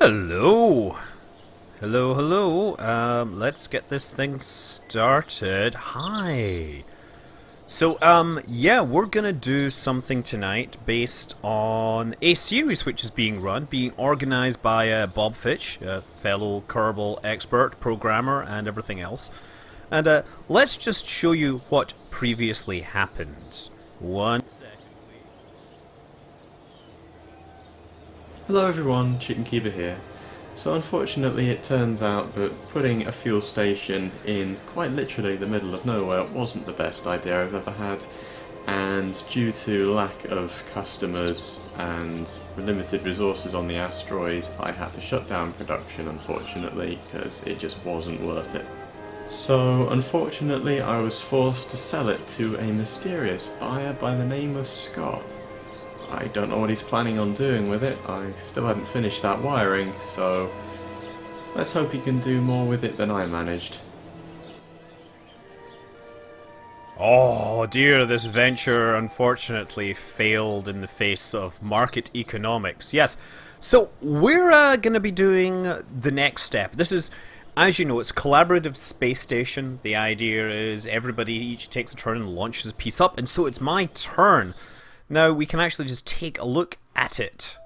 Hello. Hello. Let's get this thing started. Hi. So, yeah, we're gonna do something tonight based on a series which is being organized by Bob Fitch, a fellow Kerbal expert, programmer, and everything else. And let's just show you what previously happened. One second. Hello everyone, Chicken Keeper here. So unfortunately it turns out that putting a fuel station in quite literally the middle of nowhere wasn't the best idea I've ever had, and due to lack of customers and limited resources on the asteroid, I had to shut down production unfortunately because it just wasn't worth it. So unfortunately I was forced to sell it to a mysterious buyer by the name of Scott. I don't know what he's planning on doing with it. I still haven't finished that wiring, so let's hope he can do more with it than I managed. Oh dear, this venture unfortunately failed in the face of market economics. Yes, so we're going to be doing the next step. This is, as you know, it's collaborative space station. The idea is everybody each takes a turn and launches a piece up, and so it's my turn. Now we can actually just take a look at it.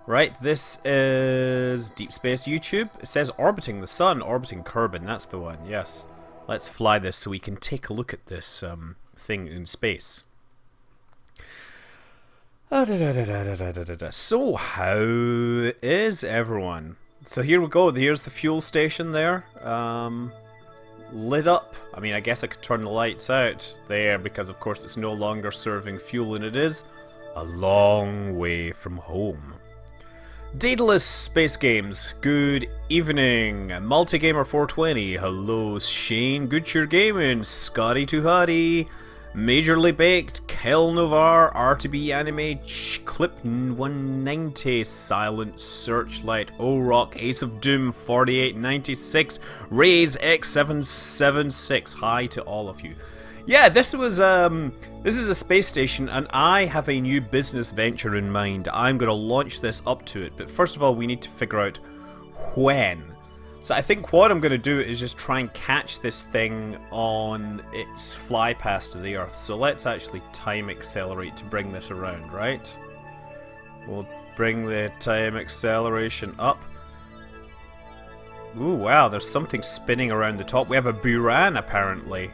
Right, this is Deep Space YouTube. It says orbiting the sun, orbiting Kerbal. That's the one, yes. Let's fly this so we can take a look at this thing in space. So, how is everyone? So here we go. Here's the fuel station there. Lit up. I mean, I guess I could turn the lights out there because, of course, it's no longer serving fuel, and it is a long way from home. Daedalus Space Games, good evening. Multigamer 420, hello. Shane Goodcheer Gaming, Scotty Tuhati, Majorly Baked, Kel Novar, RTB Anime, Clip 190, Silent Searchlight, O-Rock, Ace of Doom 4896, Raze X776. Hi to all of you. Yeah, this is a space station, and I have a new business venture in mind. I'm going to launch this up to it, but first of all, we need to figure out when. So I think what I'm going to do is just try and catch this thing on its fly past to the Earth. So let's actually time accelerate to bring this around, right? We'll bring the time acceleration up. Ooh, wow, there's something spinning around the top. We have a Buran, apparently.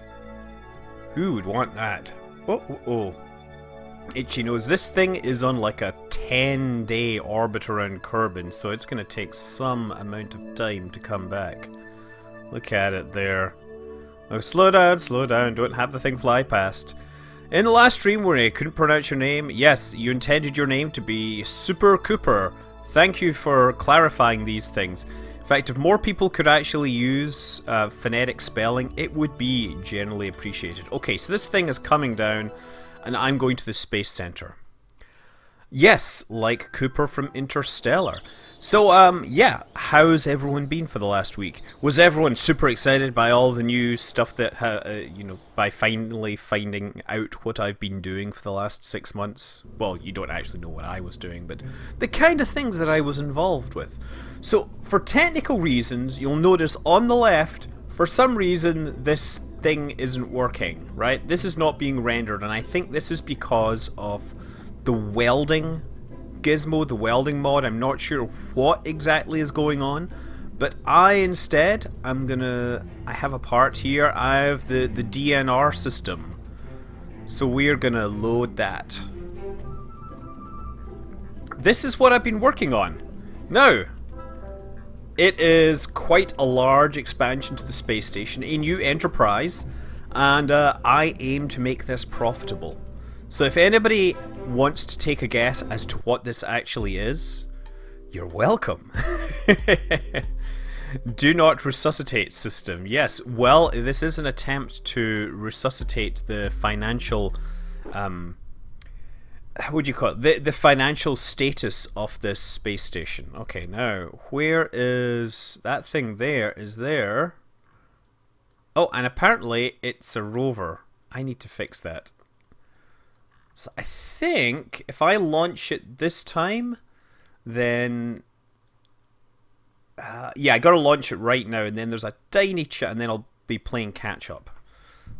Who would want that? Oh. Itchy nose. This thing is on like a 10-day orbit around Kerbal, so it's going to take some amount of time to come back. Look at it there. Oh, slow down, don't have the thing fly past. In the last stream where I couldn't pronounce your name, yes, you intended your name to be Super Cooper. Thank you for clarifying these things. In fact, if more people could actually use phonetic spelling, it would be generally appreciated. Okay, so this thing is coming down, and I'm going to the Space Center. Yes, like Cooper from Interstellar. So, yeah, how's everyone been for the last week? Was everyone super excited by all the new stuff that, by finally finding out what I've been doing for the last 6 months? Well, you don't actually know what I was doing, but the kind of things that I was involved with. So, for technical reasons, you'll notice on the left, for some reason, this thing isn't working, right? This is not being rendered, and I think this is because of the welding gizmo, the welding mod. I'm not sure what exactly is going on, but I have a part here. I have the DNR system, so we're gonna load that. This is what I've been working on. Now, it is quite a large expansion to the space station, a new enterprise, and I aim to make this profitable. So if anybody wants to take a guess as to what this actually is, you're welcome. Do not resuscitate system. Yes, well, this is an attempt to resuscitate the financial what do you call it? The financial status of this space station. Okay, now, where is that thing there? Is there... Oh, and apparently it's a rover. I need to fix that. So I think if I launch it this time, then Yeah, I gotta launch it right now, and then there's a tiny and then I'll be playing catch up.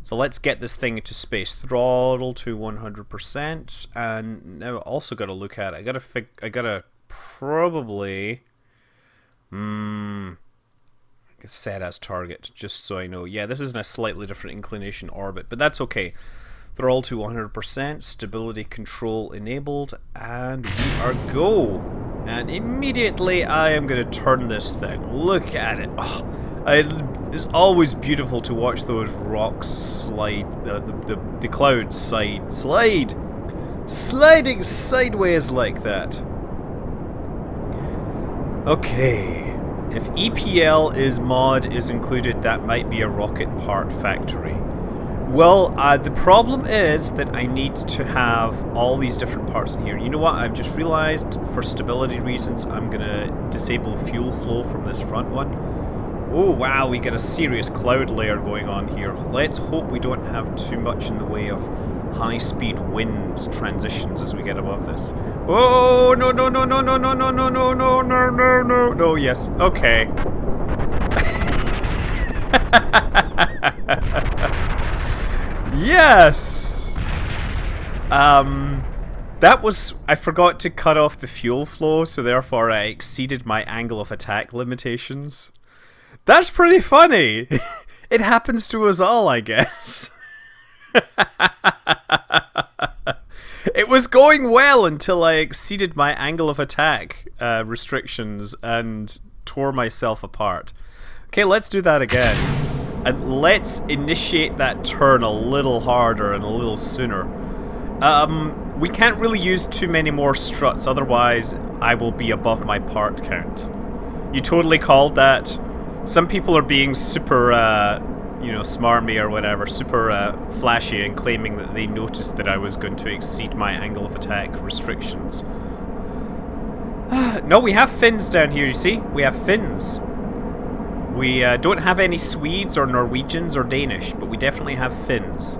So let's get this thing into space. Throttle to 100%, and now I also gotta look at it. I gotta probably set as target, just so I know. Yeah, this is in a slightly different inclination orbit, but that's okay. Throttle to 100%, stability control enabled, and we are go. And immediately I am going to turn this thing. Look at it. Oh, it's always beautiful to watch those rocks slide, the clouds sliding sideways like that. Okay. If EPL is mod is included, that might be a rocket part factory. Well, the problem is that I need to have all these different parts in here. You know what? I've just realized, for stability reasons, I'm going to disable fuel flow from this front one. Oh, wow, we get a serious cloud layer going on here. Let's hope we don't have too much in the way of high-speed winds transitions as we get above this. Oh, no, no, no, no, no, no, no, no, no, no, no, no, no, no, yes, okay. Yes! That was... I forgot to cut off the fuel flow, so therefore I exceeded my angle of attack limitations. That's pretty funny! It happens to us all, I guess. It was going well until I exceeded my angle of attack restrictions and tore myself apart. Okay, let's do that again. And let's initiate that turn a little harder and a little sooner. We can't really use too many more struts, otherwise I will be above my part count. You totally called that. Some people are being super, you know, smarmy or whatever, super flashy and claiming that they noticed that I was going to exceed my angle of attack restrictions. No, we have fins down here, you see? We have fins. We don't have any Swedes or Norwegians or Danish, but we definitely have Finns.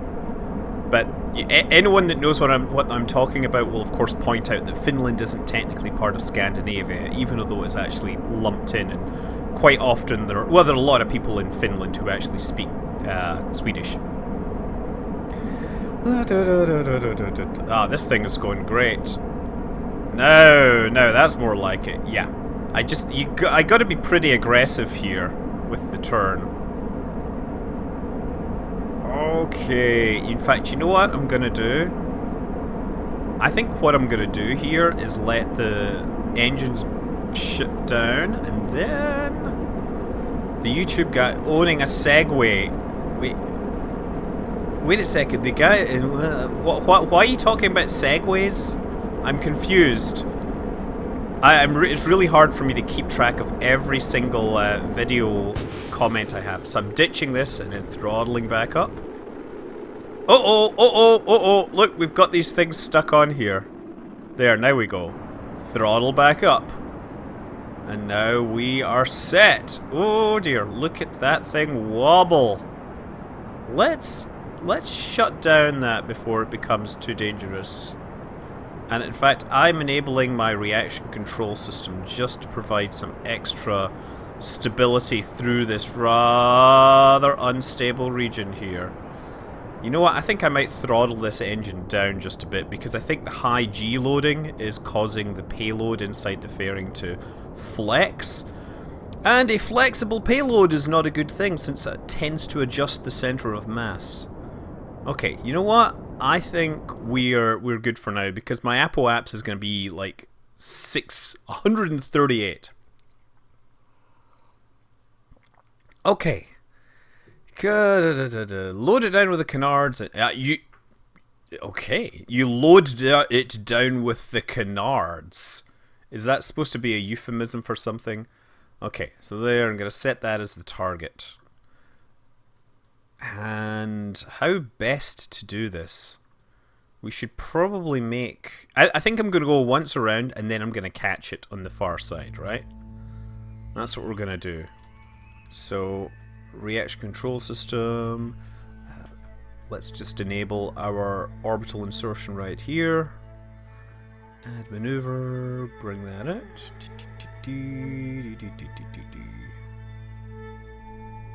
But anyone that knows what I'm talking about will of course point out that Finland isn't technically part of Scandinavia, even though it's actually lumped in. And quite often there are a lot of people in Finland who actually speak Swedish. Ah, this thing is going great. No, that's more like it. Yeah, I got to be pretty aggressive here with the turn. Okay, in fact, you know what I'm gonna do? I think what I'm gonna do here is let the engines shut down, and then the YouTube guy owning a Segway. Wait a second, the guy. Why are you talking about Segways? I'm confused. It's really hard for me to keep track of every single video comment I have. So I'm ditching this and then throttling back up. Oh, look, we've got these things stuck on here. There, now we go. Throttle back up. And now we are set. Oh dear, look at that thing wobble. Let's shut down that before it becomes too dangerous. And in fact, I'm enabling my reaction control system just to provide some extra stability through this rather unstable region here. You know what, I think I might throttle this engine down just a bit, because I think the high G loading is causing the payload inside the fairing to flex. And a flexible payload is not a good thing, since it tends to adjust the center of mass. Okay, you know what? I think we're good for now, because my apoapse is going to be like 138. Okay. Load it down with the canards. You load it down with the canards. Is that supposed to be a euphemism for something? Okay, so there, I'm going to set that as the target. And how best to do this? We should probably make... I think I'm going to go once around and then I'm going to catch it on the far side, right? That's what we're going to do. So, reaction control system. Let's just enable our orbital insertion right here. Add maneuver, bring that out.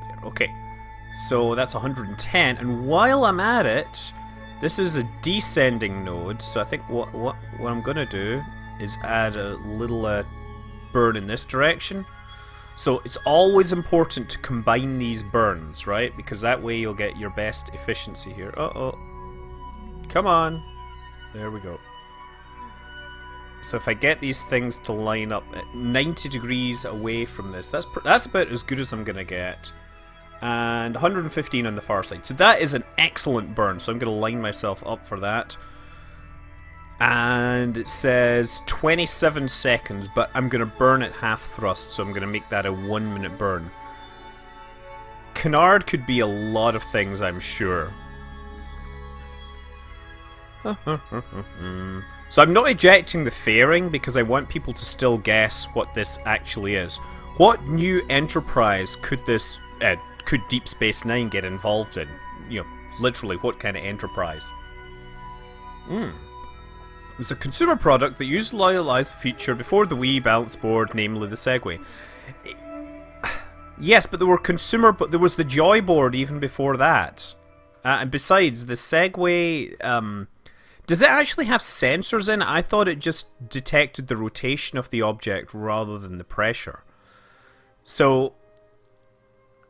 There, okay. So that's 110, and while I'm at it, this is a descending node, so I think what I'm gonna do is add a little burn in this direction. So it's always important to combine these burns, right? Because that way you'll get your best efficiency here. Uh-oh. Come on. There we go. So if I get these things to line up at 90 degrees away from this, that's about as good as I'm going to get. And 115 on the far side. So that is an excellent burn, so I'm going to line myself up for that. And it says 27 seconds, but I'm going to burn at half thrust, so I'm going to make that a 1 minute burn. Canard could be a lot of things, I'm sure. So I'm not ejecting the fairing because I want people to still guess what this actually is. What new enterprise could Deep Space Nine get involved in? You know, literally, what kind of enterprise? It's a consumer product that utilized the feature before the Wii balance board, namely the Segway. Yes, but there was the Joy board even before that. And besides, the Segway, does it actually have sensors in it? I thought it just detected the rotation of the object rather than the pressure. So,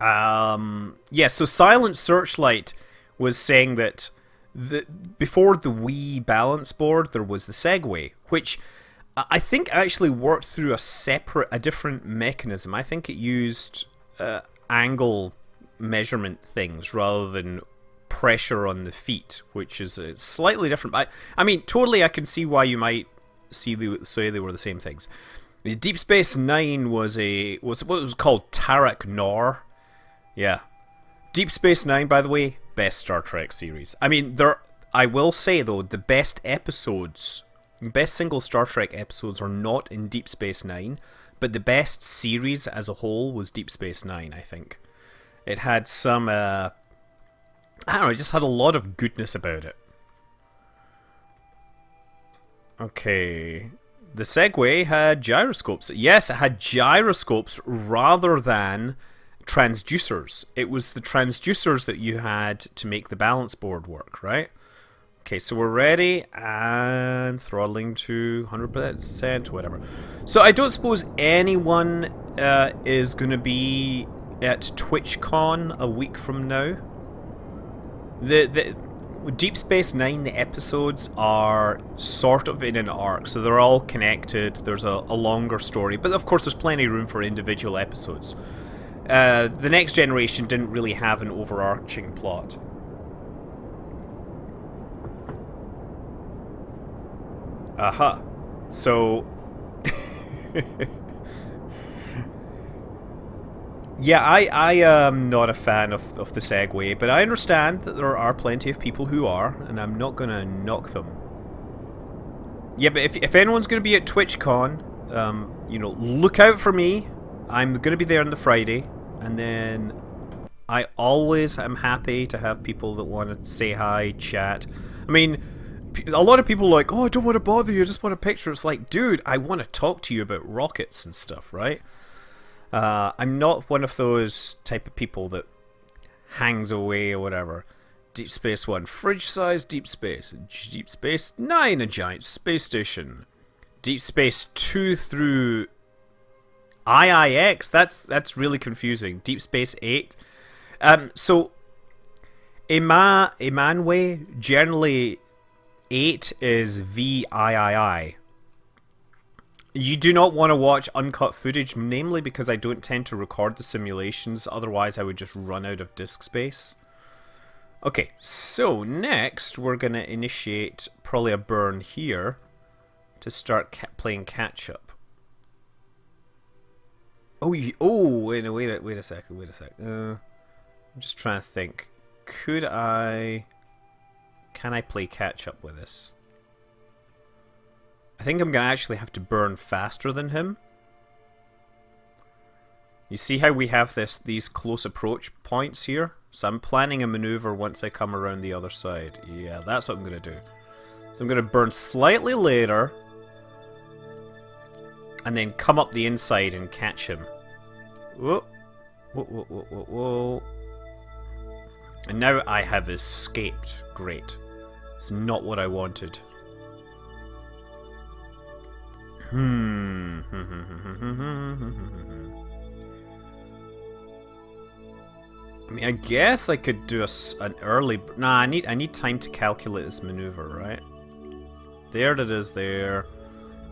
yeah, so Silent Searchlight was saying that before the Wii balance board, there was the Segway, which I think actually worked through a different mechanism. I think it used angle measurement things rather than pressure on the feet, which is slightly different. I mean, totally I can see why you might say they were the same things. Deep Space Nine was what was called Tarak Nor. Yeah. Deep Space Nine, by the way, best Star Trek series. I mean, I will say though, the best single Star Trek episodes are not in Deep Space Nine, but the best series as a whole was Deep Space Nine, I think. It had some, I don't know, it just had a lot of goodness about it. Okay. The Segway had gyroscopes. Yes, it had gyroscopes rather than transducers. It was the transducers that you had to make the balance board work, right? Okay, so we're ready and throttling to 100%, whatever. So I don't suppose anyone is going to be at TwitchCon a week from now. The Deep Space Nine, the episodes are sort of in an arc, so they're all connected. There's a longer story, but of course there's plenty of room for individual episodes. The Next Generation didn't really have an overarching plot. Aha. So... yeah, I am not a fan of the Segway, but I understand that there are plenty of people who are, and I'm not going to knock them. Yeah, but if anyone's going to be at TwitchCon, you know, look out for me. I'm going to be there on the Friday, and then I always am happy to have people that want to say hi, chat. I mean, a lot of people are like, oh, I don't want to bother you, I just want a picture. It's like, dude, I want to talk to you about rockets and stuff, right? I'm not one of those type of people that hangs away or whatever. Deep Space 1, fridge-sized Deep Space. Deep Space 9, a giant space station. Deep Space 2 through IIX, that's really confusing. Deep Space 8. So, Emanwe, generally 8 is VIII. You do not want to watch uncut footage, namely because I don't tend to record the simulations, otherwise I would just run out of disk space. Okay, so next we're going to initiate probably a burn here to start playing catch up. Oh, wait a second. I'm just trying to think. Can I play catch up with this? I think I'm going to actually have to burn faster than him. You see how we have these close approach points here? So I'm planning a maneuver once I come around the other side. Yeah, that's what I'm going to do. So I'm going to burn slightly later. and then come up the inside and catch him. Whoa. Whoa, whoa, whoa, whoa, whoa. And now I have escaped. Great. It's not what I wanted. I mean, I guess I could do an early... Nah, I need time to calculate this maneuver, right? There it is there.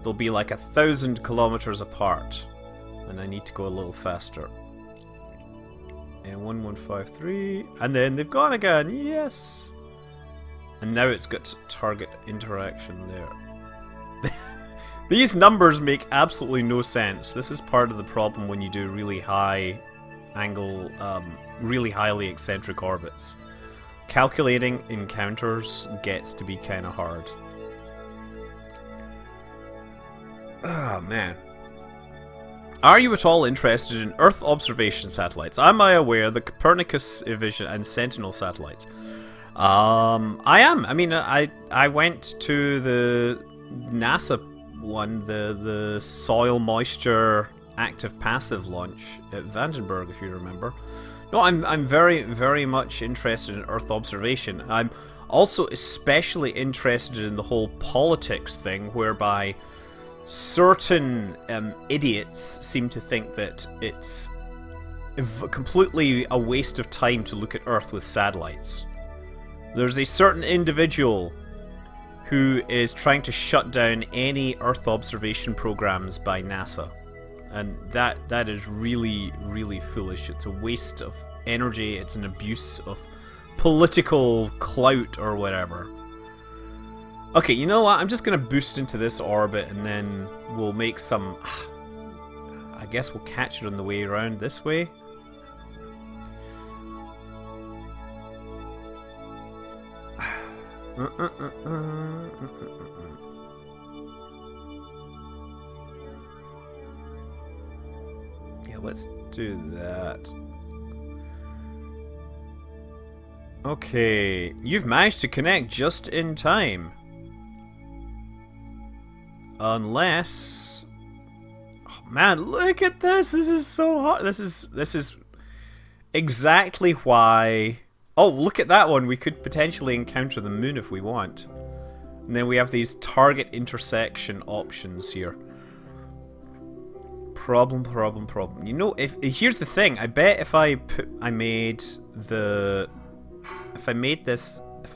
They'll be like 1,000 kilometers apart. And I need to go a little faster. And 1153. And then they've gone again. Yes! And now it's got target interaction there. These numbers make absolutely no sense. This is part of the problem when you do really high angle, really highly eccentric orbits. Calculating encounters gets to be kind of hard. Ah, man. Are you at all interested in Earth observation satellites? Am I aware the Copernicus Vision and Sentinel satellites? I am. I mean, I went to the NASA one, the soil moisture active passive launch at Vandenberg, if you remember. No, I'm very, very much interested in Earth observation. I'm also especially interested in the whole politics thing, whereby certain idiots seem to think that it's completely a waste of time to look at Earth with satellites. There's a certain individual who is trying to shut down any Earth observation programs by NASA. And that is really, really foolish. It's a waste of energy, it's an abuse of political clout or whatever. Okay, you know what? I'm just going to boost into this orbit and then we'll make some... I guess we'll catch it on the way around this way. Yeah, let's do that. Okay, you've managed to connect just in time. Unless... Oh, man, look at this! This is so hot! This is exactly why... Oh, look at that one! We could potentially encounter the moon if we want. And then we have these target intersection options here. Problem. You know, here's the thing. I bet if I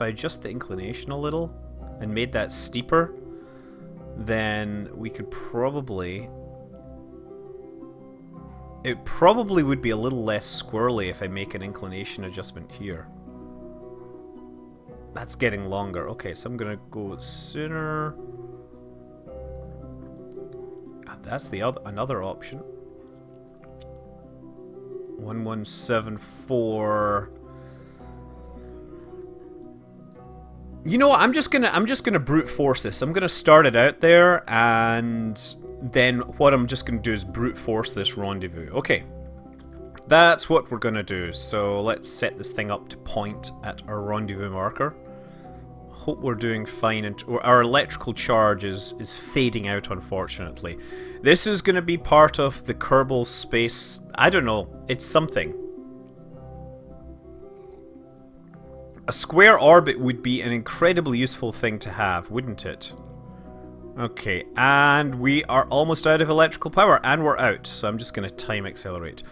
adjust the inclination a little and made that steeper, then we could probably... It probably would be a little less squirrely if I make an inclination adjustment here. That's getting longer. Okay, so I'm gonna go sooner. That's another option. 1174. You know what? I'm just gonna brute force this. I'm gonna start it out there, and then what I'm just gonna do is brute force this rendezvous. Okay, that's what we're gonna do. So let's set this thing up to point at our rendezvous marker. Hope we're doing fine, and our electrical charge is fading out, unfortunately. This is gonna be part of the Kerbal space. I don't know. It's something. A square orbit would be an incredibly useful thing to have, wouldn't it? Okay, and we are almost out of electrical power, and we're out, so I'm just going to time accelerate.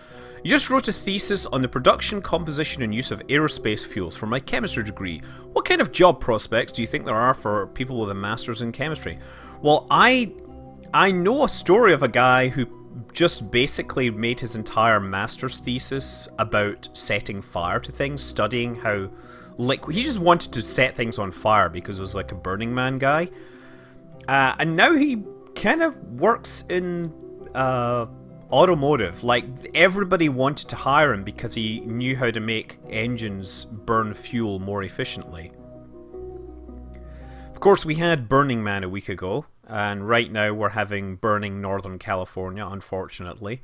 You just wrote a thesis on the production, composition, and use of aerospace fuels for my chemistry degree. What kind of job prospects do you think there are for people with a master's in chemistry? Well, I know a story of a guy who just basically made his entire master's thesis about setting fire to things, studying how... he just wanted to set things on fire because it was like a Burning Man guy. And now he kind of works in automotive. Like, everybody wanted to hire him because he knew how to make engines burn fuel more efficiently. Of course, we had Burning Man a week ago, and right now we're having burning Northern California, unfortunately.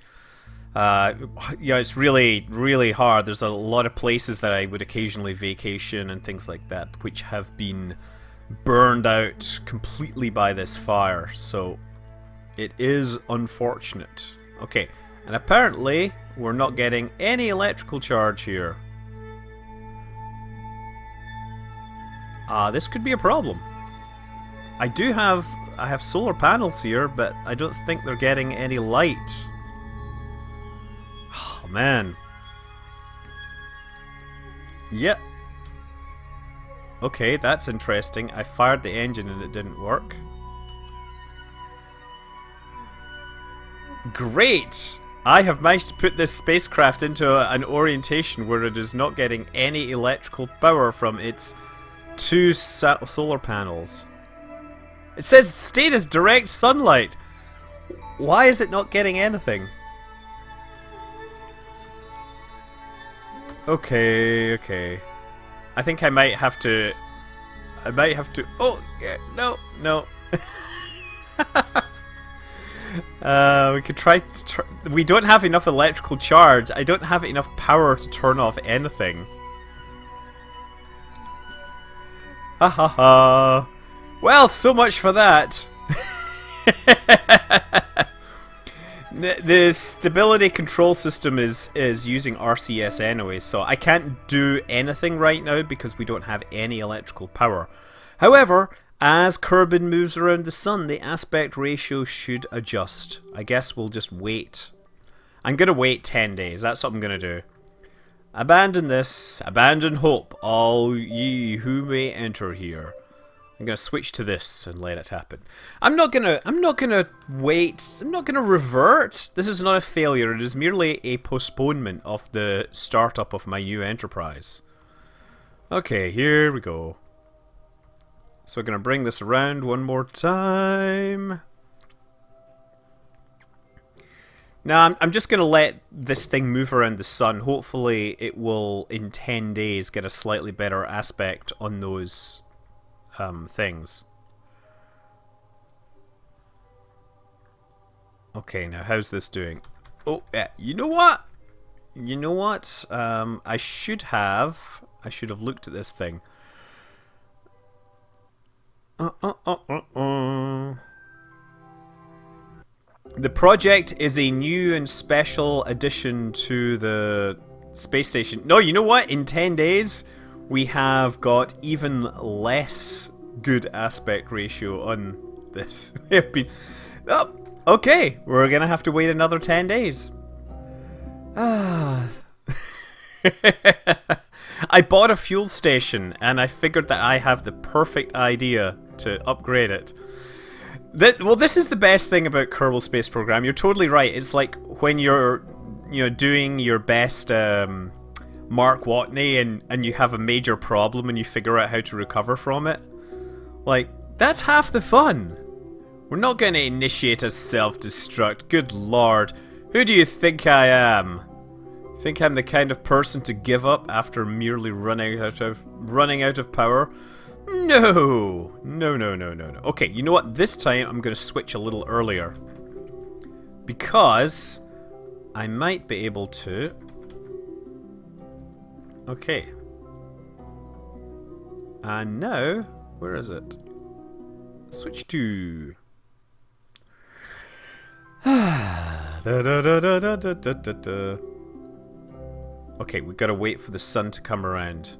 Yeah, it's really, really hard. There's a lot of places that I would occasionally vacation and things like that, which have been burned out completely by this fire. So It is unfortunate. Okay, and apparently we're not getting any electrical charge here. This could be a problem. I have solar panels here, but I don't think they're getting any light. Oh, man. Yep. Okay, that's interesting. I fired the engine and it didn't work. Great! I have managed to put this spacecraft into an orientation where it is not getting any electrical power from its 2 solar panels. It says status direct sunlight. Why is it not getting anything? Okay, okay. I think I might have to... Oh, yeah, no, no. We could try to... We don't have enough electrical charge. I don't have enough power to turn off anything. Ha ha ha. Well, so much for that. The stability control system is using RCS anyway, so I can't do anything right now because we don't have any electrical power. However, as Kerbal moves around the sun, the aspect ratio should adjust. I guess we'll just wait. I'm going to wait 10 days. That's what I'm going to do. Abandon this. Abandon hope, all ye who may enter here. I'm going to switch to this and let it happen. I'm not going to wait. I'm not going to revert. This is not a failure. It is merely a postponement of the startup of my new enterprise. Okay, here we go. So we're going to bring this around one more time. Now, I'm just going to let this thing move around the sun. Hopefully, it will, in 10 days, get a slightly better aspect on those things. Okay, now how's this doing? Oh, yeah, you know what? You know what? I should have looked at this thing. The project is a new and special addition to the space station. No, you know what? In 10 days, we have got even less good aspect ratio on this. We have been... Oh, okay, we're gonna have to wait another 10 days. I bought a fuel station and I figured that I have the perfect idea to upgrade it. Well, this is the best thing about Kerbal Space Program. You're totally right. It's like when you're, doing your best Mark Watney and you have a major problem and you figure out how to recover from it. Like, that's half the fun. We're not going to initiate a self-destruct. Good lord. Who do you think I am? Think I'm the kind of person to give up after merely running out of power? No. No, no, no, no, no. Okay, you know what? This time I'm going to switch a little earlier. Because I might be able to... Okay. And now, where is it? Switch to... Okay, we've got to wait for the sun to come around.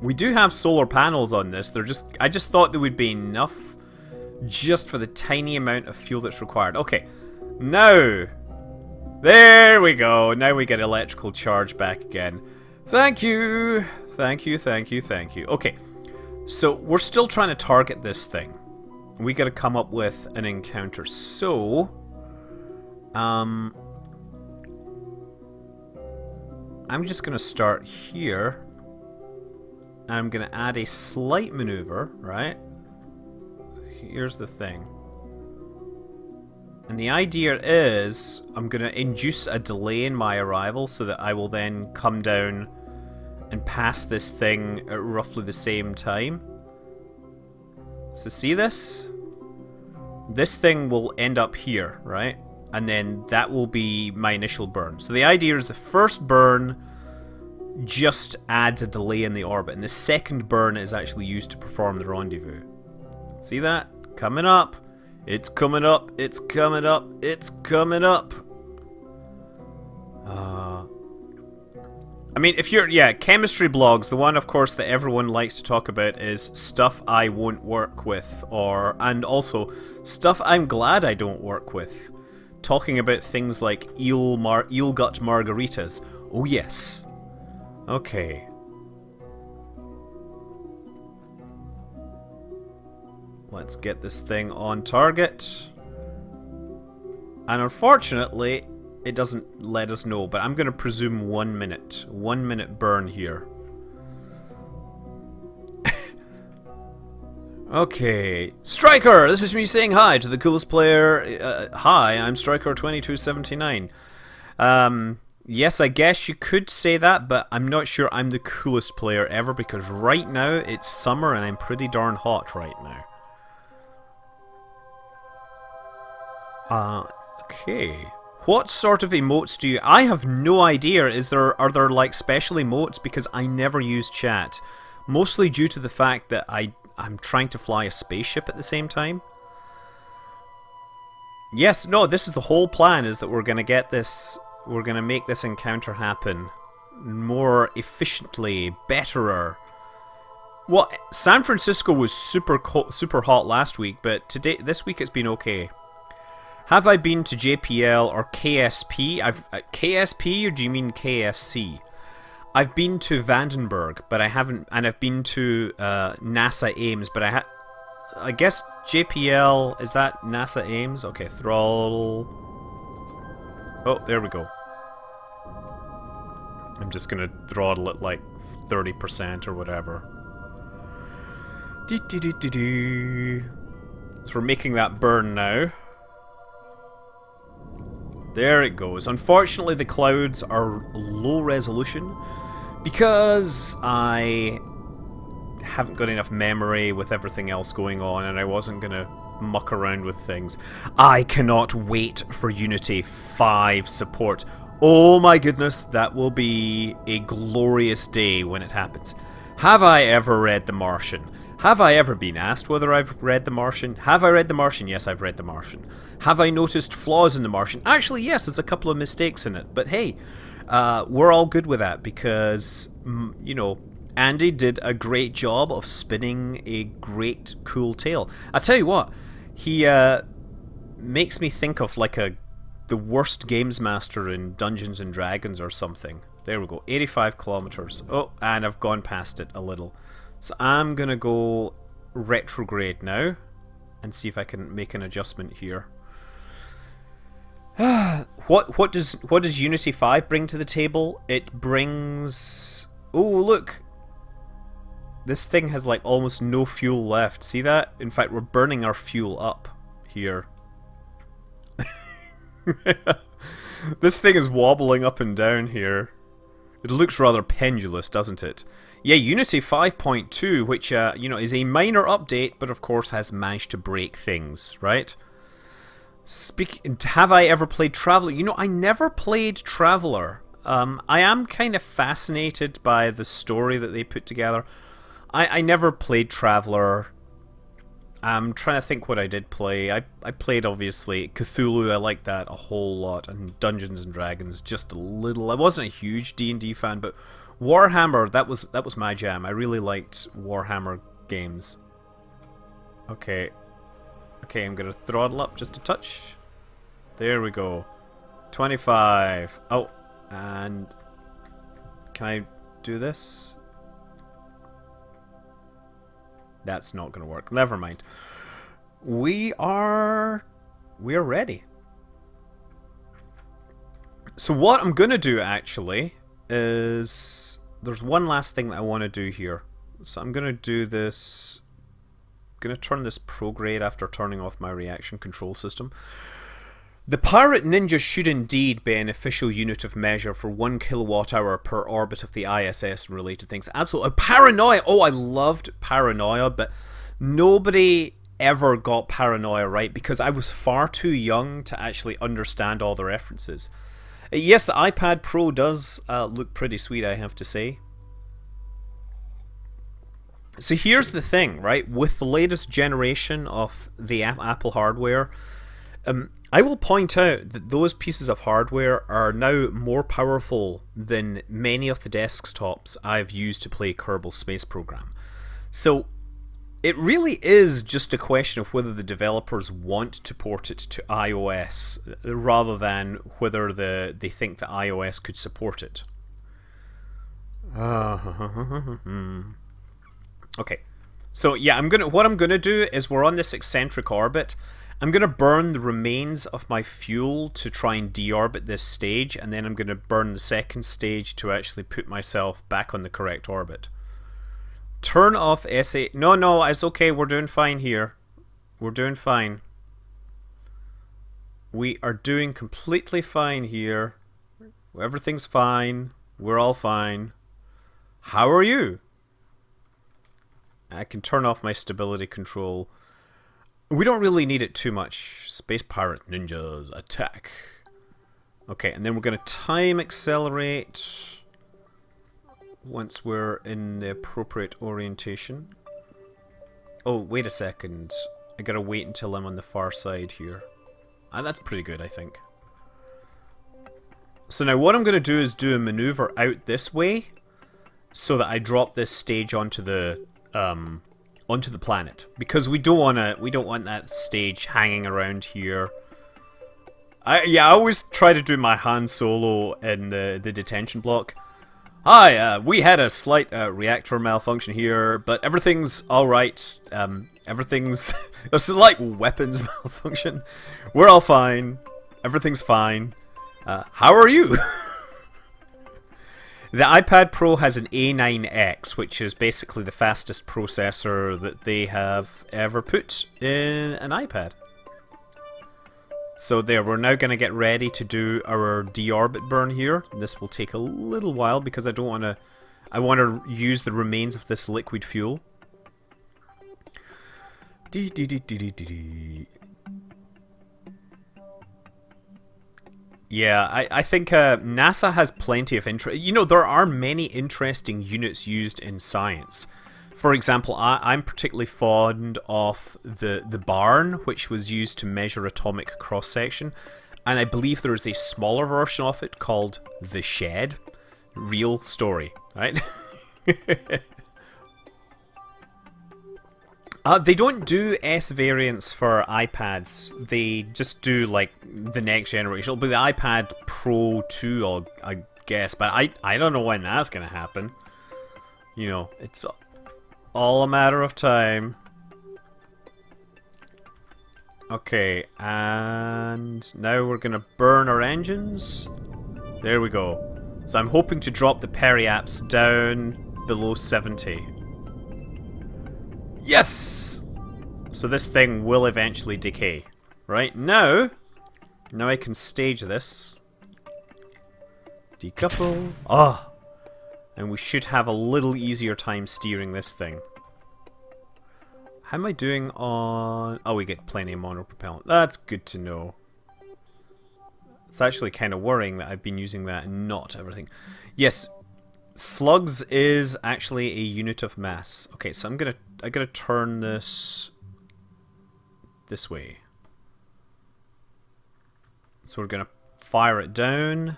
We do have solar panels on this. I just thought there would be enough just for the tiny amount of fuel that's required. Okay, now, there we go. Now we get electrical charge back again. Thank you. Thank you, thank you, thank you. Okay, so we're still trying to target this thing. We got to come up with an encounter. So, I'm just going to start here. I'm going to add a slight maneuver, right? Here's the thing. And the idea is I'm going to induce a delay in my arrival so that I will then come down and pass this thing at roughly the same time. So see this? This thing will end up here, right? And then that will be my initial burn. So the idea is the first burn just adds a delay in the orbit, and the second burn is actually used to perform the rendezvous. See that? Coming up. It's coming up. It's coming up. It's coming up. I mean, if you're... Yeah, chemistry blogs. The one, of course, that everyone likes to talk about is stuff I won't work with. And also, stuff I'm glad I don't work with. Talking about things like eel gut margaritas. Oh, yes. Okay. Let's get this thing on target. And unfortunately, it doesn't let us know, but I'm going to presume 1 minute. 1 minute burn here. Okay. Striker! This is me saying hi to the coolest player. Hi, I'm Striker2279. Yes, I guess you could say that, but I'm not sure I'm the coolest player ever, because right now it's summer and I'm pretty darn hot right now. Okay. What sort of emotes do you... I have no idea. Are there like special emotes? Because I never use chat. Mostly due to the fact that I'm trying to fly a spaceship at the same time. Yes, no, this is the whole plan, is that we're going to get this... We're going to make this encounter happen more efficiently, betterer. Well, San Francisco was super hot last week, but this week it's been okay. Have I been to JPL or KSP? KSP, or do you mean KSC? I've been to Vandenberg, but I haven't, and I've been to NASA Ames, but I guess JPL, is that NASA Ames? Okay, throttle. Oh, there we go. I'm just gonna throttle it like 30% or whatever. So we're making that burn now. There it goes. Unfortunately, the clouds are low resolution because I haven't got enough memory with everything else going on, and I wasn't going to muck around with things. I cannot wait for Unity 5 support. Oh my goodness, that will be a glorious day when it happens. Have I ever read The Martian? Have I ever been asked whether I've read The Martian? Have I read The Martian? Yes, I've read The Martian. Have I noticed flaws in The Martian? Actually, yes, there's a couple of mistakes in it. But hey, we're all good with that because, you know, Andy did a great job of spinning a great, cool tale. I tell you what, he makes me think of like the worst games master in Dungeons and Dragons or something. There we go, 85 kilometers. Oh, and I've gone past it a little. So I'm gonna go retrograde now and see if I can make an adjustment here. What does Unity 5 bring to the table? It brings... Oh, look! This thing has like almost no fuel left. See that? In fact, we're burning our fuel up here. This thing is wobbling up and down here. It looks rather pendulous, doesn't it? Yeah, Unity 5.2, which you know, is a minor update, but of course has managed to break things, right? Have I ever played Traveller? You know, I never played Traveller. I am kind of fascinated by the story that they put together. I never played Traveller. I'm trying to think what I did play. I played, obviously, Cthulhu. I liked that a whole lot. And Dungeons and Dragons, just a little. I wasn't a huge D&D fan, but Warhammer, that was my jam. I really liked Warhammer games. Okay. Okay, I'm going to throttle up just a touch. There we go. 25. Oh, and can I do this? That's not going to work. Never mind. We are ready. So what I'm going to do actually is there's one last thing that I want to do here. So I'm going to do this. I'm going to turn this prograde after turning off my reaction control system. The Pirate Ninja should indeed be an official unit of measure for 1 kilowatt-hour per orbit of the ISS and related things. Absolutely. Paranoia! Oh, I loved Paranoia, but nobody ever got Paranoia right because I was far too young to actually understand all the references. Yes, the iPad Pro does look pretty sweet, I have to say. So here's the thing, right? With the latest generation of the Apple hardware, I will point out that those pieces of hardware are now more powerful than many of the desktops I've used to play Kerbal Space Program. So it really is just a question of whether the developers want to port it to iOS rather than whether they think that iOS could support it. Okay, so yeah, what I'm gonna do is we're on this eccentric orbit. I'm gonna burn the remains of my fuel to try and deorbit this stage, and then I'm gonna burn the second stage to actually put myself back on the correct orbit. Turn off SA. No, it's okay. We're doing fine here. We're doing fine. We are doing completely fine here. Everything's fine. We're all fine. How are you? I can turn off my stability control. We don't really need it too much. Space Pirate Ninjas, attack. Okay, and then we're going to time accelerate once we're in the appropriate orientation. Oh, wait a second. I gotta wait until I'm on the far side here. That's pretty good, I think. So now what I'm going to do is do a maneuver out this way so that I drop this stage onto the planet, because we don't want that stage hanging around here. I always try to do my Han Solo in the detention block. Hi, we had a slight reactor malfunction here, but everything's alright. Everything's a slight weapons malfunction. We're all fine. Everything's fine. How are you? The iPad Pro has an A9X, which is basically the fastest processor that they have ever put in an iPad. So there, we're now going to get ready to do our deorbit burn here. This will take a little while because I want to use the remains of this liquid fuel. Yeah, I think NASA has plenty of interest. You know, there are many interesting units used in science. For example, I'm particularly fond of the barn, which was used to measure atomic cross-section. And I believe there is a smaller version of it called the shed. Real story, right? They don't do S variants for iPads. They just do, like, the next generation. It'll be the iPad Pro 2, I guess. But I don't know when that's going to happen. You know, it's all a matter of time. Okay, and now we're going to burn our engines. There we go. So I'm hoping to drop the periaps down below 70. Yes! So this thing will eventually decay. Right, now I can stage this. Decouple. Ah! And we should have a little easier time steering this thing. How am I doing on... Oh, we get plenty of monopropellant. That's good to know. It's actually kind of worrying that I've been using that and not everything. Yes, slugs is actually a unit of mass. Okay, so I gotta turn this way. So we're gonna fire it down,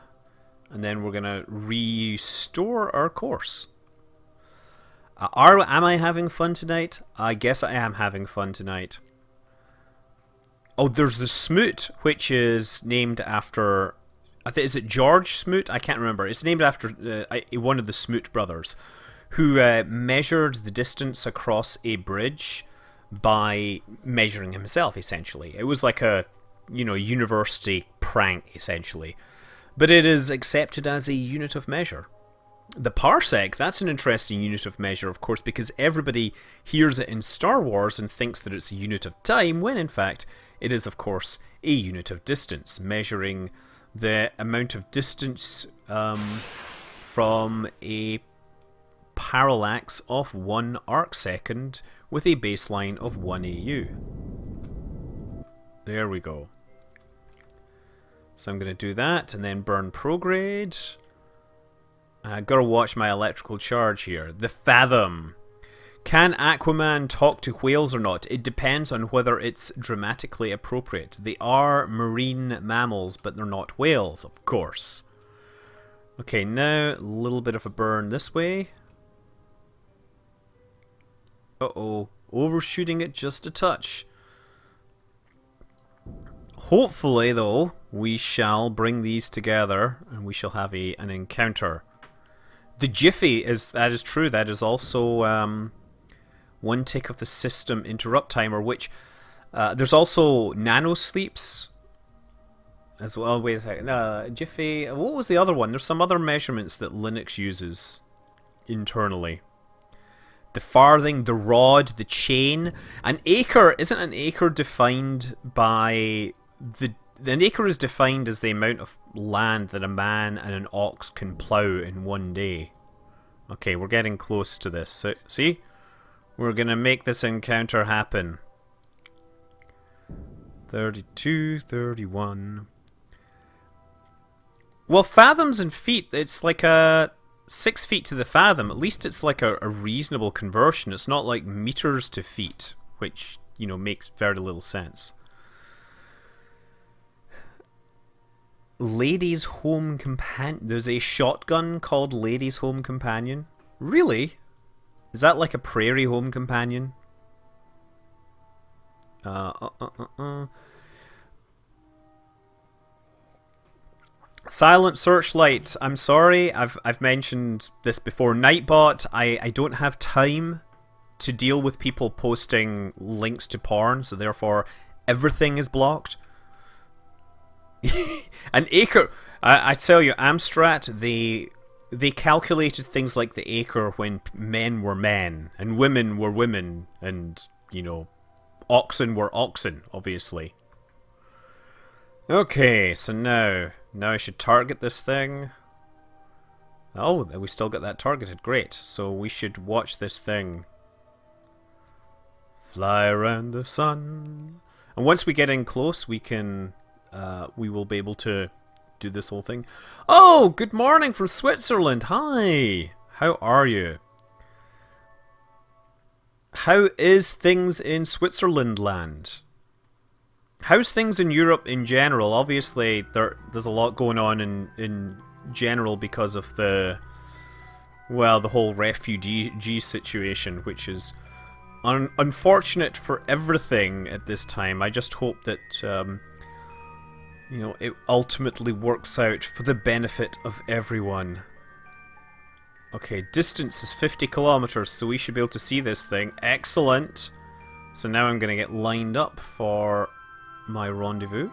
and then we're gonna restore our course. Am I having fun tonight? I guess I am having fun tonight. Oh, there's the Smoot, which is named after... is it George Smoot? I can't remember. It's named after one of the Smoot brothers, who measured the distance across a bridge by measuring himself, essentially. It was like a, university prank, essentially. But it is accepted as a unit of measure. The parsec, that's an interesting unit of measure, of course, because everybody hears it in Star Wars and thinks that it's a unit of time, when in fact it is, of course, a unit of distance, measuring the amount of distance from a parallax of 1 arcsecond with a baseline of 1 AU. There we go. So I'm going to do that and then burn prograde. I've got to watch my electrical charge here. The Fathom. Can Aquaman talk to whales or not? It depends on whether it's dramatically appropriate. They are marine mammals, but they're not whales, of course. Okay, now a little bit of a burn this way. Uh-oh. Overshooting it just a touch. Hopefully, though, we shall bring these together and we shall have an encounter. The Jiffy that is true. That is also one tick of the system interrupt timer, which there's also nano sleeps as well. Wait a second. Jiffy. What was the other one? There's some other measurements that Linux uses internally. The farthing, the rod, the chain. An acre, isn't an acre defined by an acre is defined as the amount of land that a man and an ox can plow in one day. Okay, we're getting close to this. So, see? We're gonna make this encounter happen. 32, 31. Well, fathoms and feet, it's like a 6 feet to the fathom. At least it's like a reasonable conversion. It's not like meters to feet, which, you know, makes very little sense. Ladies' Home Companion. There's a shotgun called Ladies' Home Companion. Really? Is that like a Prairie Home Companion? Silent Searchlight. I'm sorry, I've mentioned this before. Nightbot, I don't have time to deal with people posting links to porn, so therefore everything is blocked. An acre. I tell you, Amstrad, they calculated things like the acre when men were men and women were women, and, you know, oxen were oxen, obviously. Okay, so now I should target this thing. Oh, we still got that targeted. Great. So we should watch this thing fly around the sun. And once we get in close, we can we will be able to do this whole thing. Oh, good morning from Switzerland. Hi. How are you? How is things in Switzerland land? How's things in Europe in general? Obviously, there's a lot going on in general because of the whole refugee situation, which is unfortunate for everything at this time. I just hope that you know, it ultimately works out for the benefit of everyone. Okay, distance is 50 kilometers, so we should be able to see this thing. Excellent. So now I'm going to get lined up for my rendezvous.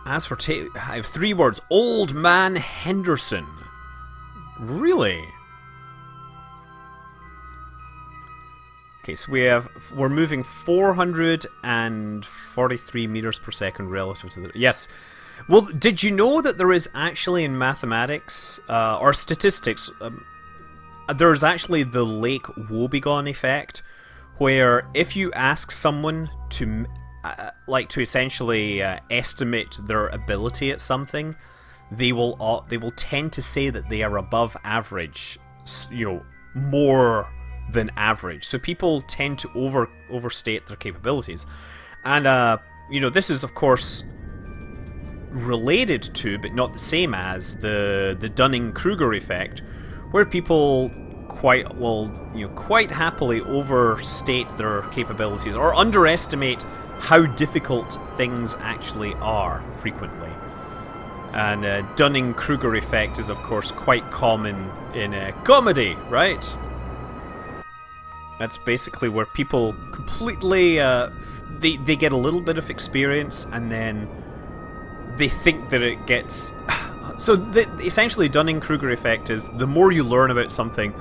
As for I have 3 words. Old Man Henderson. Really? Okay, so we're moving 443 meters per second relative to the... Yes. Well, did you know that there is actually in mathematics, or statistics, there's actually the Lake Wobegon effect, where if you ask someone to, to essentially estimate their ability at something, they will tend to say that they are above average, you know, more than average. So people tend to overstate their capabilities, and you know, this is of course related to, but not the same as, the Dunning-Kruger effect, where people quite happily overstate their capabilities or underestimate how difficult things actually are frequently. And Dunning-Kruger effect is of course quite common in comedy, right? That's basically where people completely they get a little bit of experience and then they think that it gets... So essentially Dunning-Kruger effect is the more you learn about something,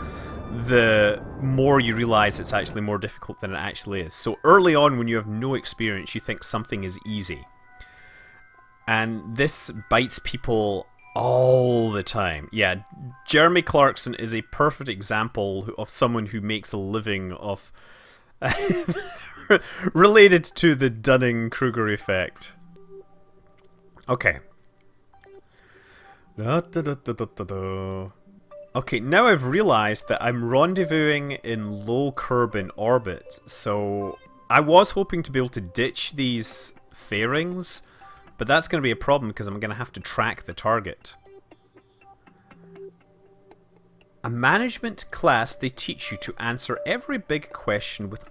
the more you realize it's actually more difficult than it actually is. So early on, when you have no experience, you think something is easy. And this bites people all the time. Yeah, Jeremy Clarkson is a perfect example of someone who makes a living of related to the Dunning-Kruger effect. Okay. Okay, now I've realised that I'm rendezvousing in low Kerbal orbit, so I was hoping to be able to ditch these fairings, but that's going to be a problem because I'm going to have to track the target. A management class, they teach you to answer every big question with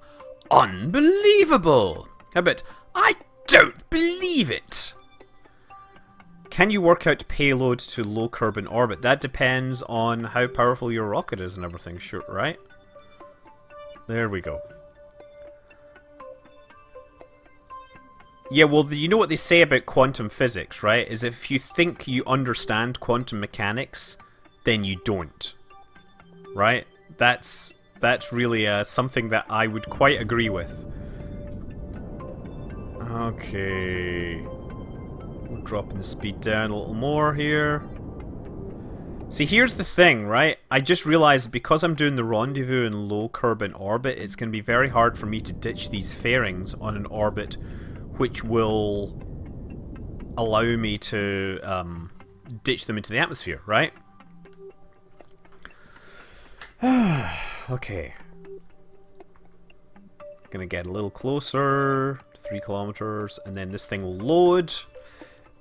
unbelievable. How about, I don't believe it? Can you work out payload to low Kerbal orbit? That depends on how powerful your rocket is and everything, sure, right? There we go. Yeah, well, you know what they say about quantum physics, right? Is if you think you understand quantum mechanics, then you don't. Right? That's really something that I would quite agree with. Okay. We're dropping the speed down a little more here. See, here's the thing, right? I just realized because I'm doing the rendezvous in low Kerbal orbit, it's going to be very hard for me to ditch these fairings on an orbit which will allow me to ditch them into the atmosphere, right? Okay. Gonna get a little closer. 3 kilometers, and then this thing will load.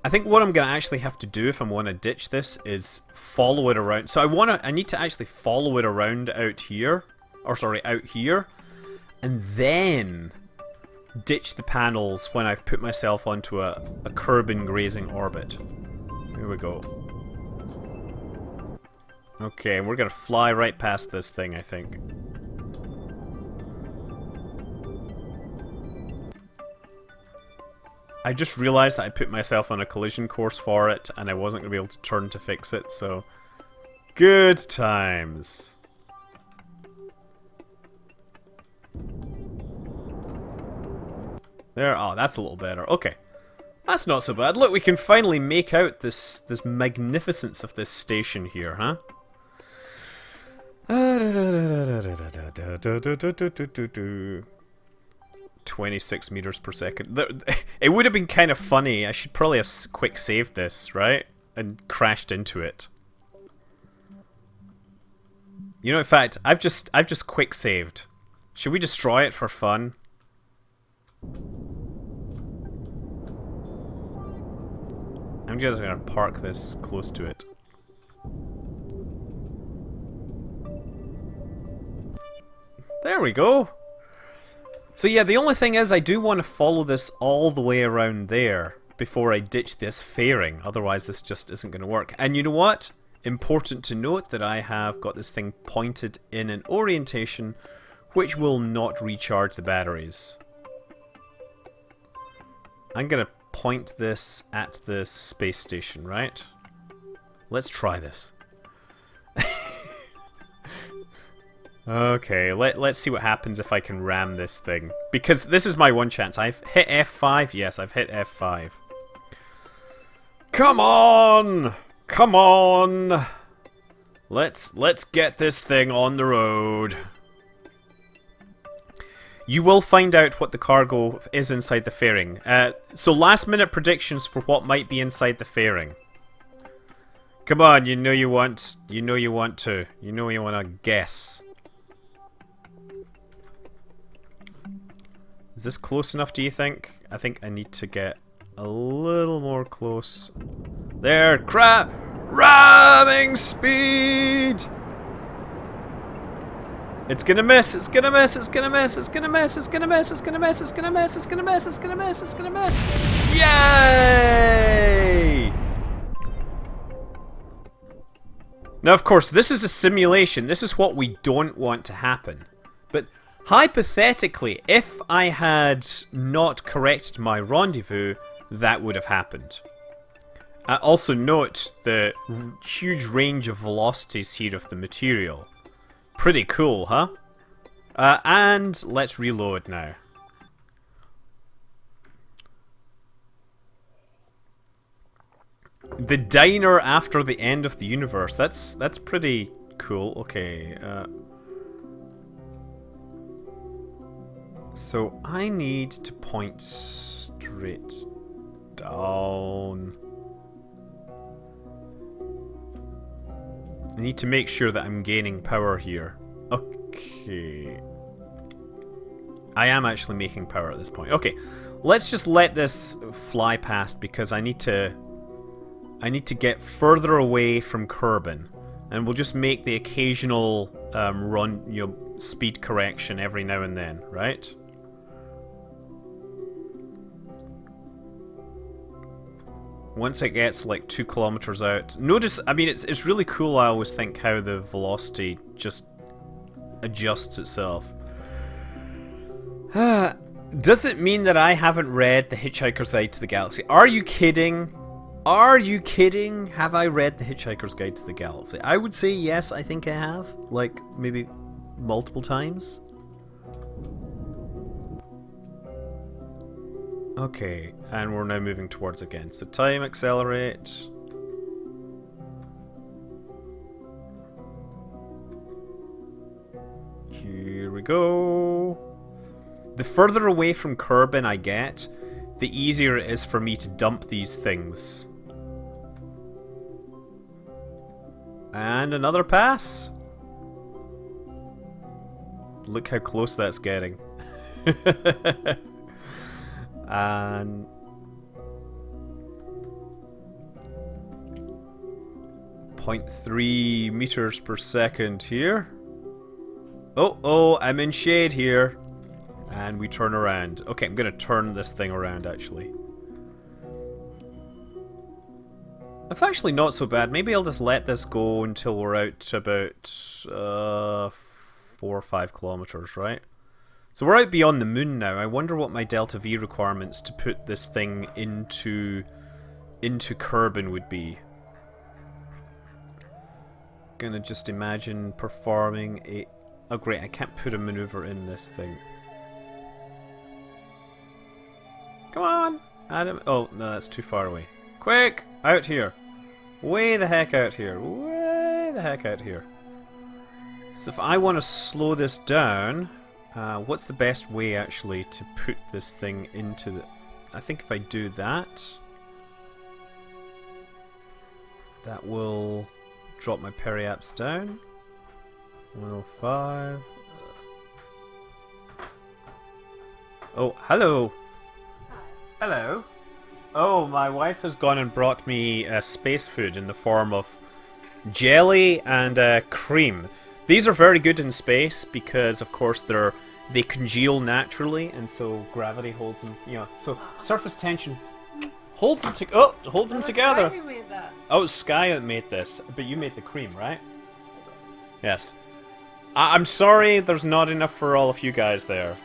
I think what I'm going to actually have to do if I want to ditch this is follow it around. So I need to actually follow it around out here. Or sorry, out here. And then ditch the panels when I've put myself onto a Kerbal grazing orbit. Here we go. Okay, and we're going to fly right past this thing, I think. I just realized that I put myself on a collision course for it, and I wasn't going to be able to turn to fix it, so... Good times. There, oh, that's a little better. Okay. That's not so bad. Look, we can finally make out this magnificence of this station here, huh? 26 meters per second. It would have been kind of funny. I should probably have quick saved this, right? And crashed into it. You know, in fact, I've just quick saved. Should we destroy it for fun? I'm just gonna park this close to it. There we go. So yeah, the only thing is I do want to follow this all the way around there before I ditch this fairing. Otherwise this just isn't going to work. And you know what? Important to note that I have got this thing pointed in an orientation which will not recharge the batteries. I'm going to point this at the space station, right? Let's try this. Okay, let's see what happens if I can ram this thing. Because this is my one chance. I've hit F5. Yes, I've hit F5. Come on! Come on! Let's get this thing on the road. You will find out what the cargo is inside the fairing. So last minute predictions for what might be inside the fairing. Come on, you know you want to guess. Is this close enough, do you think? I think I need to get a little more close. There, crap! Ramming speed! It's gonna miss, it's gonna miss, it's gonna miss, it's gonna miss, it's gonna miss, it's gonna miss, it's gonna miss, it's gonna miss, it's gonna miss, it's gonna miss! Yay! Now, of course, this is a simulation. This is what we don't want to happen. But hypothetically, if I had not corrected my rendezvous, that would have happened. Also note the huge range of velocities here of the material. Pretty cool, huh? And let's reload now. The diner after the end of the universe. That's pretty cool. Okay. So I need to point straight down. I need to make sure that I'm gaining power here. Okay. I am actually making power at this point. Okay, let's just let this fly past because I need to get further away from Kerbin, and we'll just make the occasional run, speed correction every now and then, right? Once it gets like 2 kilometers out, notice. I mean, it's really cool. I always think how the velocity just adjusts itself. Does it mean that I haven't read The Hitchhiker's Guide to the Galaxy? Are you kidding? Are you kidding? Have I read The Hitchhiker's Guide to the Galaxy? I would say yes, I think I have. Like, maybe multiple times. Okay, and we're now moving towards again. So time, accelerate. Here we go. The further away from Kerbin I get, the easier it is for me to dump these things. And another pass. Look how close that's getting. And 0.3 meters per second here. Oh, I'm in shade here. And we turn around. Okay, I'm going to turn this thing around, actually. That's actually not so bad. Maybe I'll just let this go until we're out to about 4 or 5 kilometers, right? So we're out beyond the moon now. I wonder what my delta V requirements to put this thing into Kerbin would be. Gonna just imagine performing a... Oh great, I can't put a maneuver in this thing. Come on! Adam. Oh, no, that's too far away. Quick! Out here! Way the heck out here! Way the heck out here! So if I want to slow this down, what's the best way actually to put this thing into the... I think if I do that, that will drop my periaps down. 105. Oh, hello! Hello. Oh, my wife has gone and brought me space food in the form of jelly and cream. These are very good in space because, of course, they congeal naturally, and so gravity holds them. So surface tension holds them together. Who made that? Oh, Sky that made this, but you made the cream, right? Yes. I'm sorry, there's not enough for all of you guys there.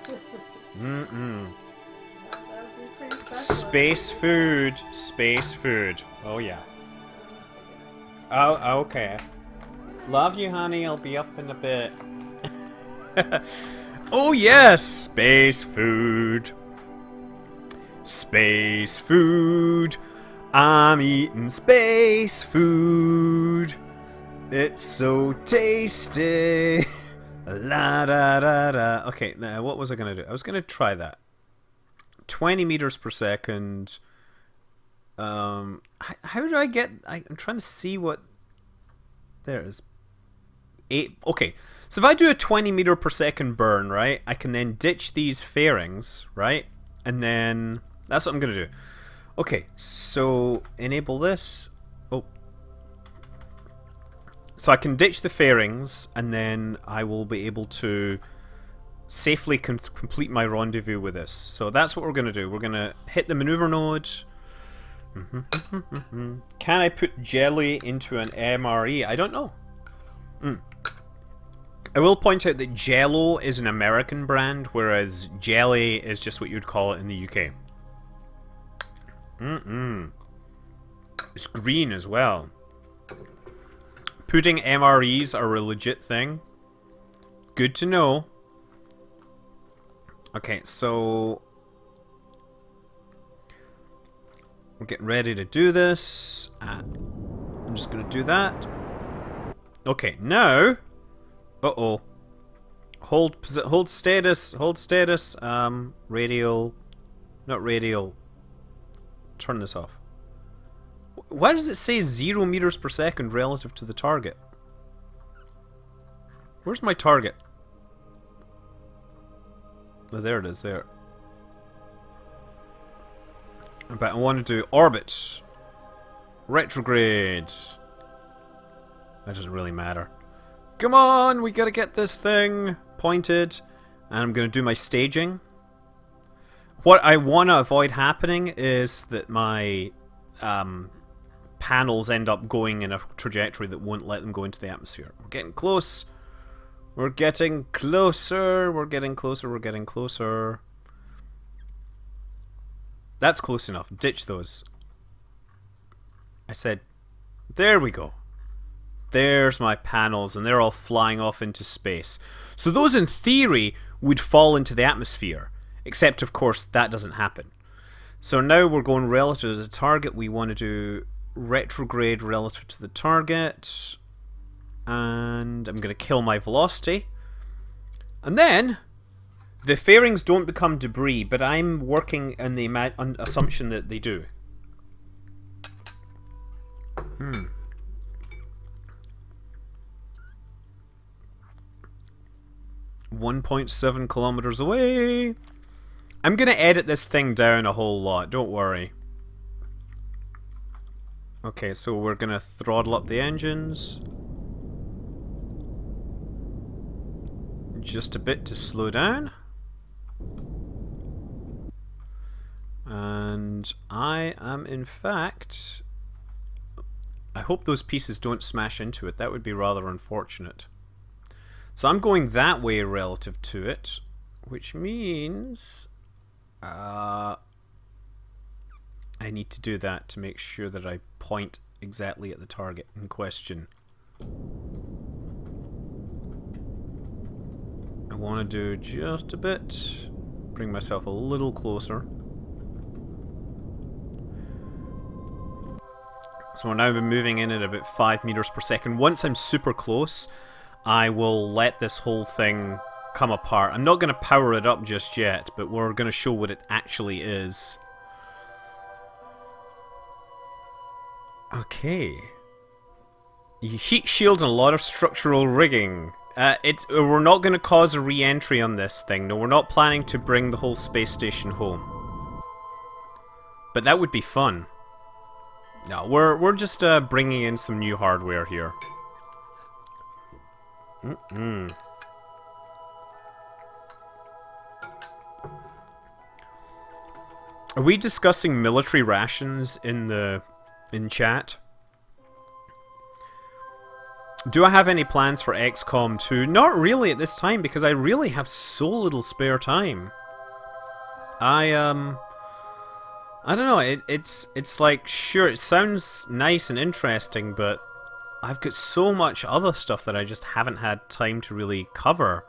Space food. Space food. Oh, yeah. Oh, okay. Love you, honey. I'll be up in a bit. Oh, yes! Space food. Space food. I'm eating space food. It's so tasty. La da da da. Okay, now what was I going to do? I was going to try that. 20 meters per second. How do I get... I'm trying to see what... There it is. 8... Okay, so if I do a 20 meter per second burn, right, I can then ditch these fairings, right? And then... That's what I'm going to do. Okay, so enable this. Oh. So I can ditch the fairings, and then I will be able to safely complete my rendezvous with this. So that's what we're going to do. We're going to hit the maneuver node. Can I put jelly into an MRE? I don't know. I will point out that Jello is an American brand, whereas jelly is just what you'd call it in the UK. It's green as well. Putting MREs are a legit thing. Good to know. Okay, so we're getting ready to do this. I'm just going to do that. Okay, now... Uh-oh. Hold status. Hold status. Radial. Not radial. Turn this off. Why does it say 0 meters per second relative to the target? Where's my target? Oh, there it is, there. But I want to do orbit. Retrograde. That doesn't really matter. Come on, we gotta get this thing pointed. And I'm gonna do my staging. What I want to avoid happening is that my panels end up going in a trajectory that won't let them go into the atmosphere. We're getting close. We're getting closer. We're getting closer. We're getting closer. That's close enough. Ditch those. I said, there we go. There's my panels, and they're all flying off into space. So those, in theory, would fall into the atmosphere. Except, of course, that doesn't happen. So now we're going relative to the target. We want to do retrograde relative to the target. And I'm going to kill my velocity. And then, the fairings don't become debris, but I'm working on the assumption that they do. 1.7 kilometers away. I'm going to edit this thing down a whole lot, don't worry. Okay, so we're going to throttle up the engines. Just a bit to slow down. And I am, in fact... I hope those pieces don't smash into it. That would be rather unfortunate. So I'm going that way relative to it, which means I need to do that to make sure that I point exactly at the target in question. I want to do just a bit, bring myself a little closer. So we're now moving in at about 5 meters per second. Once I'm super close, I will let this whole thing come apart. I'm not going to power it up just yet, but we're going to show what it actually is. Okay. Heat shield and a lot of structural rigging. We're not going to cause a re-entry on this thing. No, we're not planning to bring the whole space station home. But that would be fun. No, we're just bringing in some new hardware here. Are we discussing military rations in chat? Do I have any plans for XCOM 2? Not really at this time, because I really have so little spare time. I don't know, it's like, sure, it sounds nice and interesting, but I've got so much other stuff that I just haven't had time to really cover.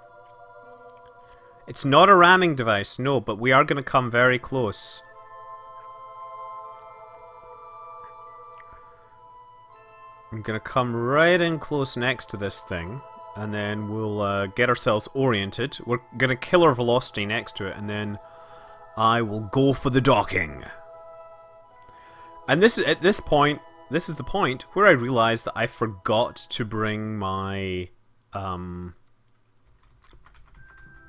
It's not a ramming device, no, but we are going to come very close. I'm going to come right in close next to this thing, and then we'll get ourselves oriented. We're going to kill our velocity next to it, and then I will go for the docking. And this at this point, this is the point where I realized that I forgot to bring my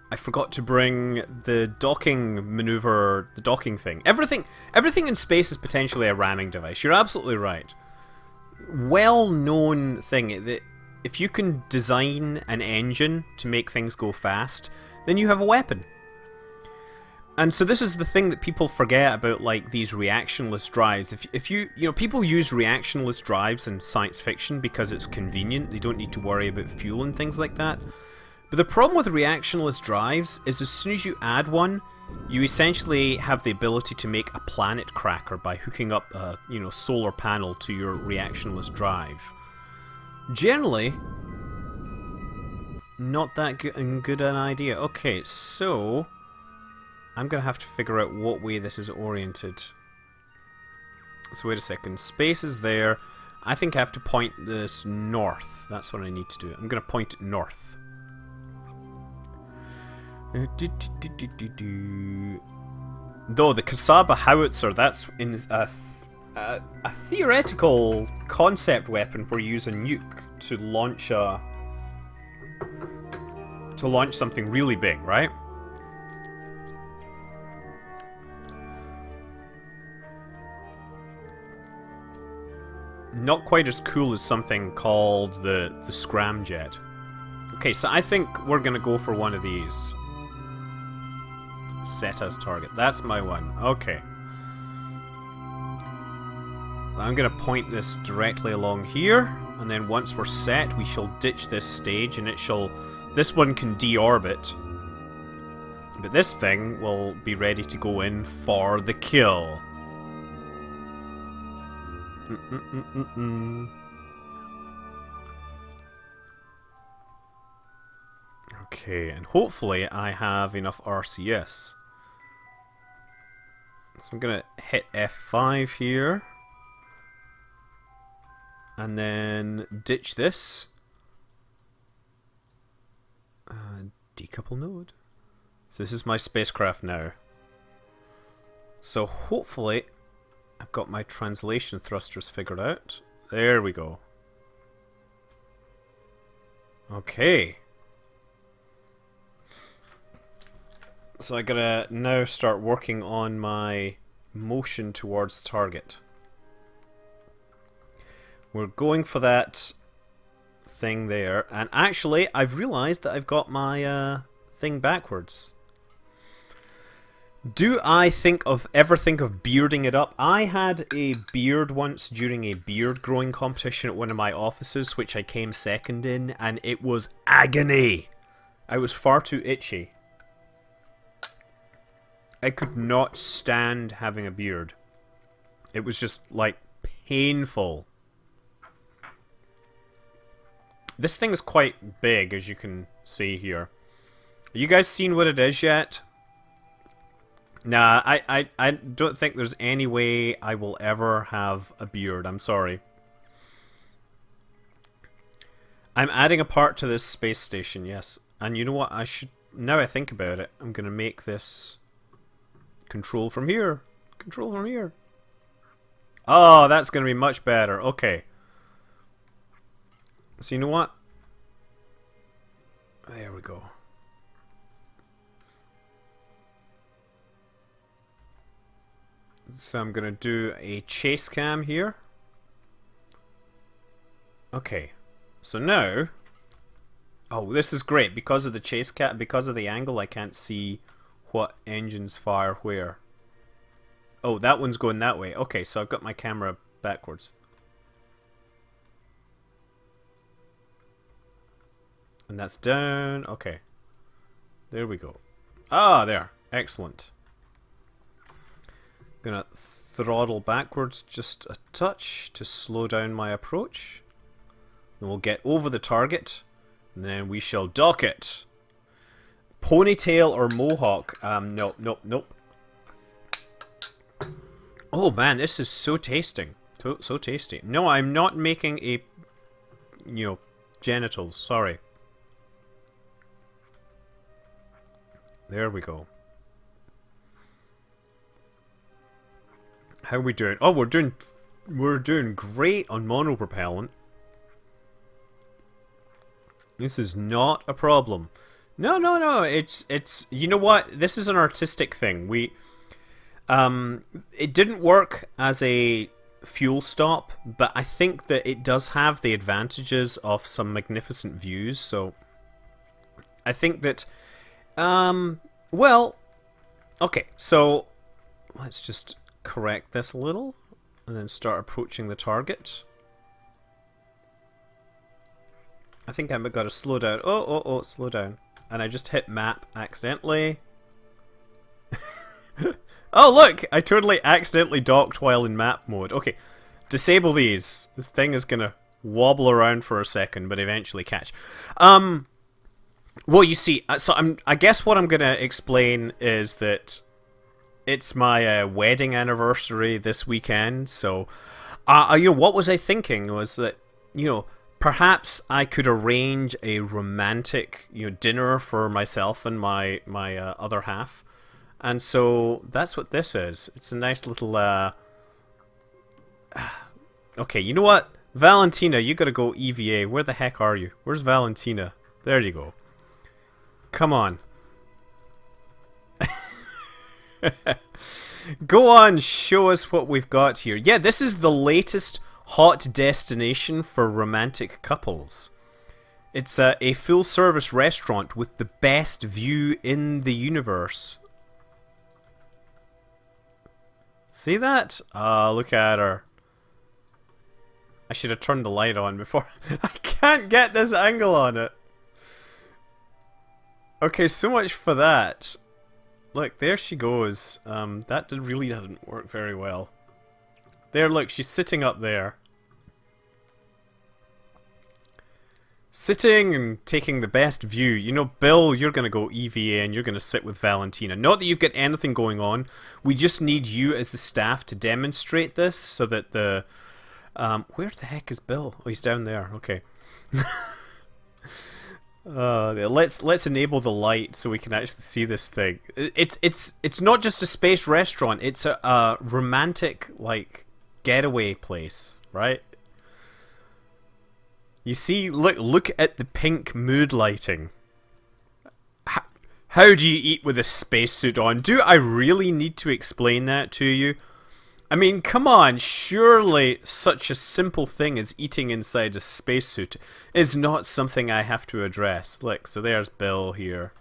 I forgot to bring the docking maneuver, the docking thing. Everything in space is potentially a ramming device. You're absolutely right. Well-known thing that if you can design an engine to make things go fast, then you have a weapon. And so this is the thing that people forget about, like, these reactionless drives. If you know, people use reactionless drives in science fiction because it's convenient. They don't need to worry about fuel and things like that. But the problem with reactionless drives is as soon as you add one, you essentially have the ability to make a planet cracker by hooking up a, you know, solar panel to your reactionless drive. Generally, not that good an idea. Okay, so I'm going to have to figure out what way this is oriented. So wait a second. Space is there. I think I have to point this north. That's what I need to do. I'm going to point it north. Though the Kasaba howitzer, that's in a theoretical concept weapon where you use a nuke to launch a to launch something really big, right? Not quite as cool as something called the scramjet. Okay, so I think we're gonna go for one of these. Set as target. That's my one. Okay. I'm gonna point this directly along here, and then once we're set, we shall ditch this stage, and it shall... This one can deorbit, but this thing will be ready to go in for the kill. Okay, and hopefully I have enough RCS. So I'm gonna hit F5 here. And then ditch this. Decouple node. So this is my spacecraft now. So hopefully I've got my translation thrusters figured out. There we go. Okay. So I gotta now start working on my motion towards the target. We're going for that thing there, and actually I've realized that I've got my thing backwards. Do I ever think of bearding it up? I had a beard once during a beard growing competition at one of my offices, which I came second in, and it was agony. I was far too itchy. I could not stand having a beard. It was just, like, painful. This thing is quite big, as you can see here. Have you guys seen what it is yet? Nah, I don't think there's any way I will ever have a beard. I'm sorry. I'm adding a part to this space station, yes. And you know what? I should... Now I think about it, I'm going to make this... Control from here. Control from here. Oh, that's going to be much better. Okay. So you know what? There we go. So I'm going to do a chase cam here. Okay. So now... Oh, this is great. Because of the chase cam, because of the angle, I can't see what engines fire where. Oh, that one's going that way. Okay, so I've got my camera backwards. And that's down. Okay. There we go. Ah, there. Excellent. Gonna throttle backwards just a touch to slow down my approach. Then we'll get over the target. And then we shall dock it. Ponytail or mohawk? Nope, nope, nope. Oh man, this is so tasting. So tasty. No, I'm not making a... You know, genitals. Sorry. There we go. How are we doing? Oh, we're doing great on monopropellant. This is not a problem. No, no, no. It's you know what? This is an artistic thing. It didn't work as a fuel stop, but I think that it does have the advantages of some magnificent views. So I think that well, okay. So let's just correct this a little and then start approaching the target. I think I've got to slow down. Oh, slow down. And I just hit map accidentally. Oh, look! I totally accidentally docked while in map mode. Okay, disable these. This thing is going to wobble around for a second, but eventually catch. Well, you see, so I guess what I'm going to explain is that it's my wedding anniversary this weekend, so... you know, what was I thinking was that, you know, perhaps I could arrange a romantic, you know, dinner for myself and my other half. And so that's what this is. It's a nice little okay, you know what? Valentina, you gotta go EVA. Where the heck are you? Where's Valentina? There you go. Come on. Go on, show us what we've got here. Yeah, this is the latest hot destination for romantic couples. It's a full-service restaurant with the best view in the universe. See that? Ah, look at her. I should have turned the light on before. I can't get this angle on it. Okay, so much for that. Look, there she goes. That really doesn't work very well. There, look, she's sitting up there. Sitting and taking the best view. You know, Bill, you're going to go EVA and you're going to sit with Valentina. Not that you've got anything going on. We just need you as the staff to demonstrate this so that the... where the heck is Bill? Oh, he's down there. Okay. Let's enable the light so we can actually see this thing. It's not just a space restaurant. It's a romantic, like, getaway place, right? You see, look at the pink mood lighting. How do you eat with a spacesuit on? Do I really need to explain that to you? I mean, come on, surely such a simple thing as eating inside a spacesuit is not something I have to address. Look, so there's Bill here.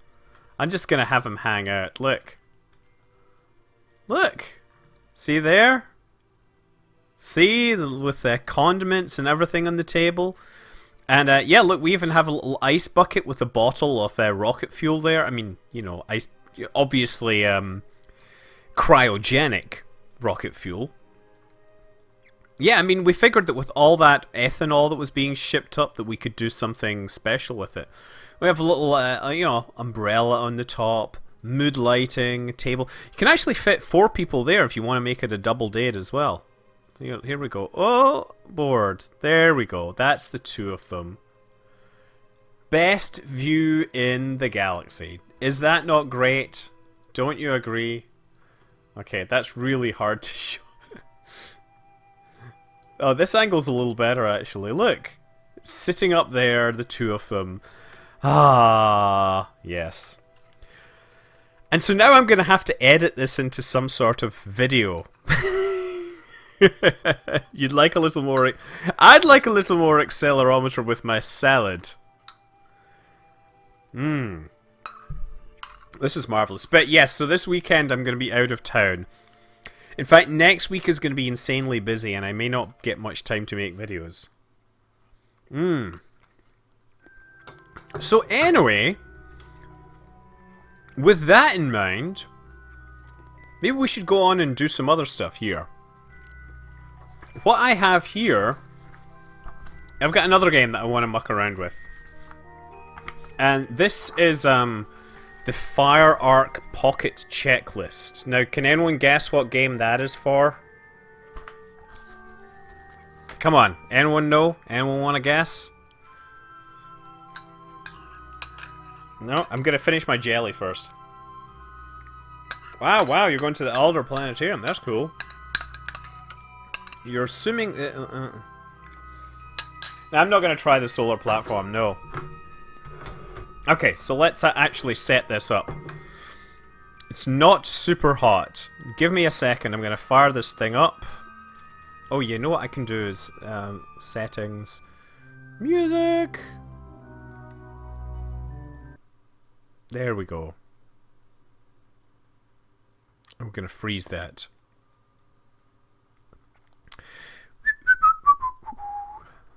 I'm just gonna have him hang out. Look. Look. See there? See, with the condiments and everything on the table? And yeah, look, we even have a little ice bucket with a bottle of rocket fuel there. I mean, you know, ice, obviously cryogenic rocket fuel. Yeah, I mean, we figured that with all that ethanol that was being shipped up that we could do something special with it. We have a little, you know, umbrella on the top, mood lighting, table. You can actually fit 4 people there if you want to make it a double date as well. Here we go. Oh, board. There we go. That's the 2 of them. Best view in the galaxy. Is that not great? Don't you agree? Okay, that's really hard to show. Oh, this angle's a little better, actually. Look. Sitting up there, the 2 of them. Ah, yes. And so now I'm going to have to edit this into some sort of video. You'd like a little more... I'd like a little more accelerometer with my salad. This is marvelous. But yes, so this weekend I'm going to be out of town. In fact, next week is going to be insanely busy and I may not get much time to make videos. So anyway, with that in mind, maybe we should go on and do some other stuff here. What I have here, I've got another game that I want to muck around with. And this is the Fire Arc Pocket Checklist. Now, can anyone guess what game that is for? Come on, anyone know? Anyone want to guess? No, I'm going to finish my jelly first. Wow, you're going to the Alder Planetarium. That's cool. You're assuming... I'm not going to try the solar platform, no. Okay, so let's actually set this up. It's not super hot. Give me a second, I'm going to fire this thing up. Oh, you know what I can do is... settings... Music! There we go. I'm going to freeze that.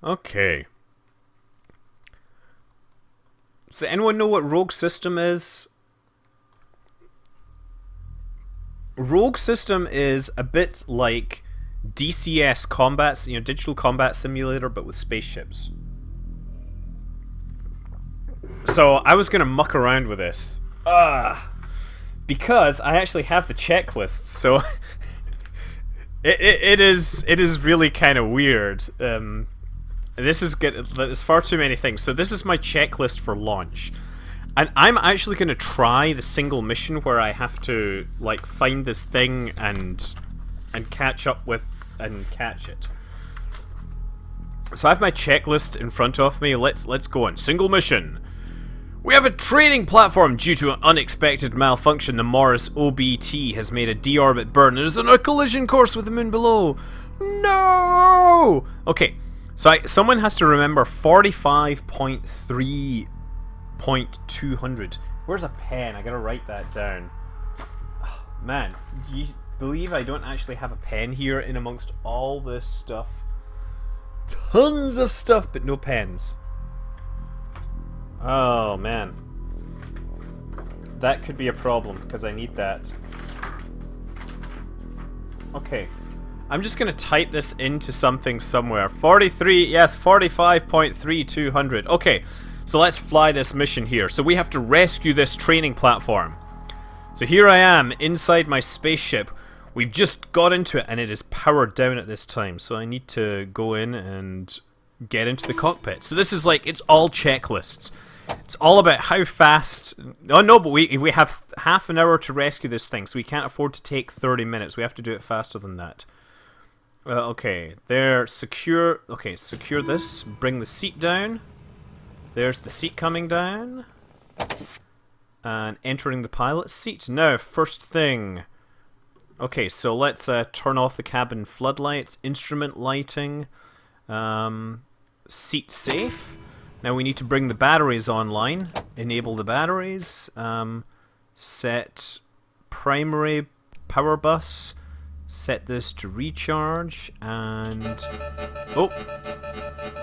Okay. Does anyone know what Rogue System is? Rogue System is a bit like DCS Combat, you know, Digital Combat Simulator, but with spaceships. So I was gonna muck around with this, because I actually have the checklist. So it is really kind of weird. There's far too many things. So this is my checklist for launch. And I'm actually going to try the single mission where I have to, like, find this thing and catch up with and catch it. So I have my checklist in front of me. Let's go on. Single mission. We have a training platform. Due to an unexpected malfunction, the Morris OBT has made a deorbit burn and is on a collision course with the moon below. No! Okay, so someone has to remember 45.3.200. Where's a pen? I gotta write that down. Oh, man, you believe I don't actually have a pen here in amongst all this stuff? Tons of stuff, but no pens. Oh man, that could be a problem because I need that. Okay, I'm just gonna type this into something somewhere. 43, yes, 45.3200. Okay, so let's fly this mission here. So we have to rescue this training platform. So here I am inside my spaceship. We've just got into it and it is powered down at this time. So I need to go in and get into the cockpit. So this is like, it's all checklists. It's all about how fast... Oh no, but we have half an hour to rescue this thing, so we can't afford to take 30 minutes. We have to do it faster than that. Okay, there, secure... Okay, secure this. Bring the seat down. There's the seat coming down. And entering the pilot's seat. Now, first thing... Okay, so let's turn off the cabin floodlights. Instrument lighting. Seat safe. Now we need to bring the batteries online, enable the batteries, set primary power bus, set this to recharge, and... Oh!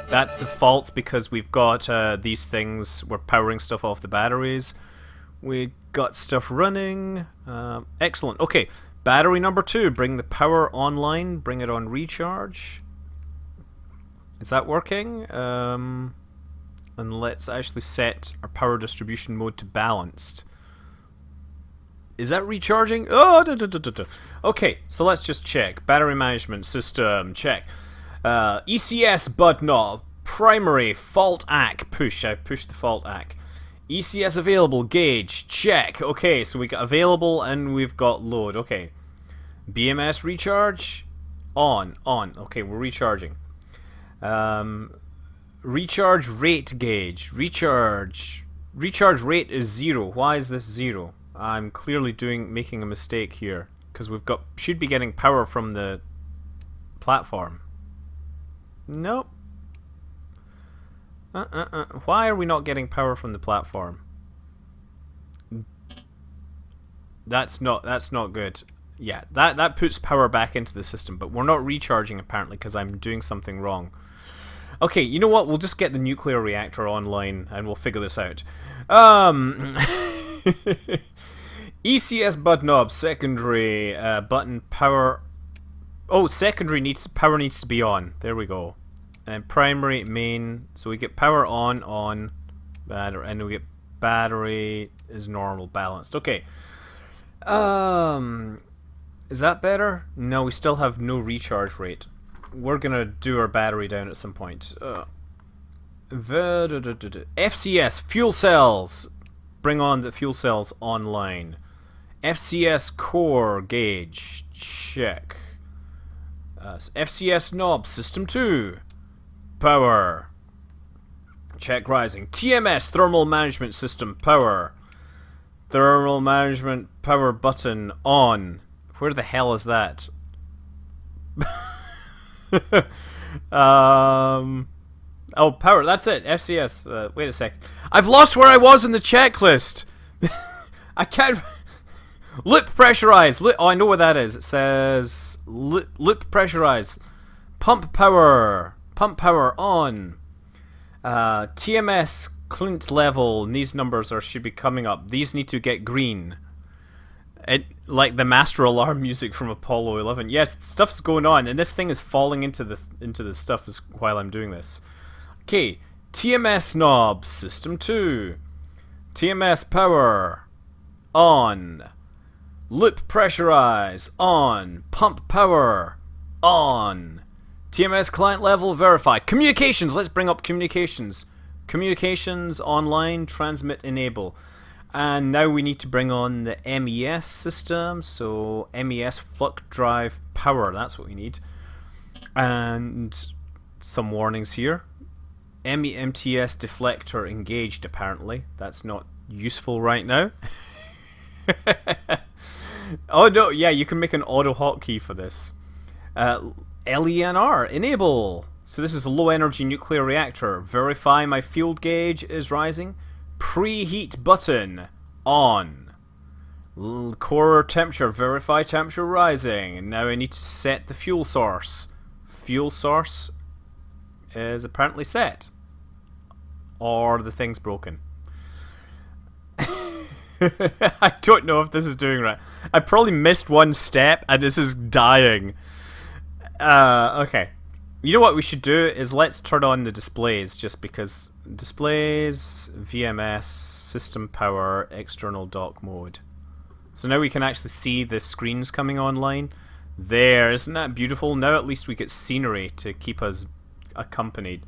That's the fault because we've got these things, we're powering stuff off the batteries. We got stuff running, excellent. Okay, battery number 2, bring the power online, bring it on recharge. Is that working? And let's actually set our power distribution mode to balanced. Is that recharging? Oh, okay, so let's just check. Battery management system, check. ECS bud knob, primary fault ACK, push. I pushed the fault ACK. ECS available gauge, check. Okay, so we got available and we've got load. Okay, BMS recharge, on. Okay, we're recharging. Recharge rate gauge. Recharge rate is 0. Why is this 0? I'm clearly making a mistake here because should be getting power from the platform. Nope. Why are we not getting power from the platform? That's not good. Yeah, that puts power back into the system, but we're not recharging apparently because I'm doing something wrong. Okay, you know what? We'll just get the nuclear reactor online and we'll figure this out. ECS bud knob, secondary button power. Oh, secondary power needs to be on. There we go. And primary main, so we get power on, battery, and we get battery is normal, balanced. Okay. Is that better? No, we still have no recharge rate. We're gonna do our battery down at some point. FCS fuel cells. Bring on the fuel cells online. FCS core gauge, check. FCS knob system 2. Power. Check rising. TMS thermal management system power. Thermal management power button on. Where the hell is that? Oh, power, that's it. FCS. Wait a sec. I've lost where I was in the checklist. I can't. Lip pressurized. Oh, I know what that is. It says lip pressurized. Pump power. Pump power on. TMS Clint level. And these numbers should be coming up. These need to get green. Like the master alarm music from Apollo 11. Yes, stuff's going on, and this thing is falling into the stuff while I'm doing this. Okay, TMS knob system 2. TMS power on. Loop pressurize on. Pump power on. TMS client level verify. Communications. Let's bring up communications. Communications online. Transmit enable. And now we need to bring on the MES system. So MES flux drive power. That's what we need. And some warnings here. MTS deflector engaged, apparently. That's not useful right now. Oh no, yeah, you can make an auto hotkey for this. LENR, enable. So this is a low energy nuclear reactor. Verify my field gauge is rising. Preheat button on. Core temperature, verify temperature rising. And now I need to set the fuel source. Fuel source is apparently set. Or the thing's broken. I don't know if this is doing right. I probably missed one step and this is dying. Okay. You know what we should do is let's turn on the displays, just because displays, VMS, system power, external dock mode. So now we can actually see the screens coming online. There, isn't that beautiful? Now at least we get scenery to keep us accompanied.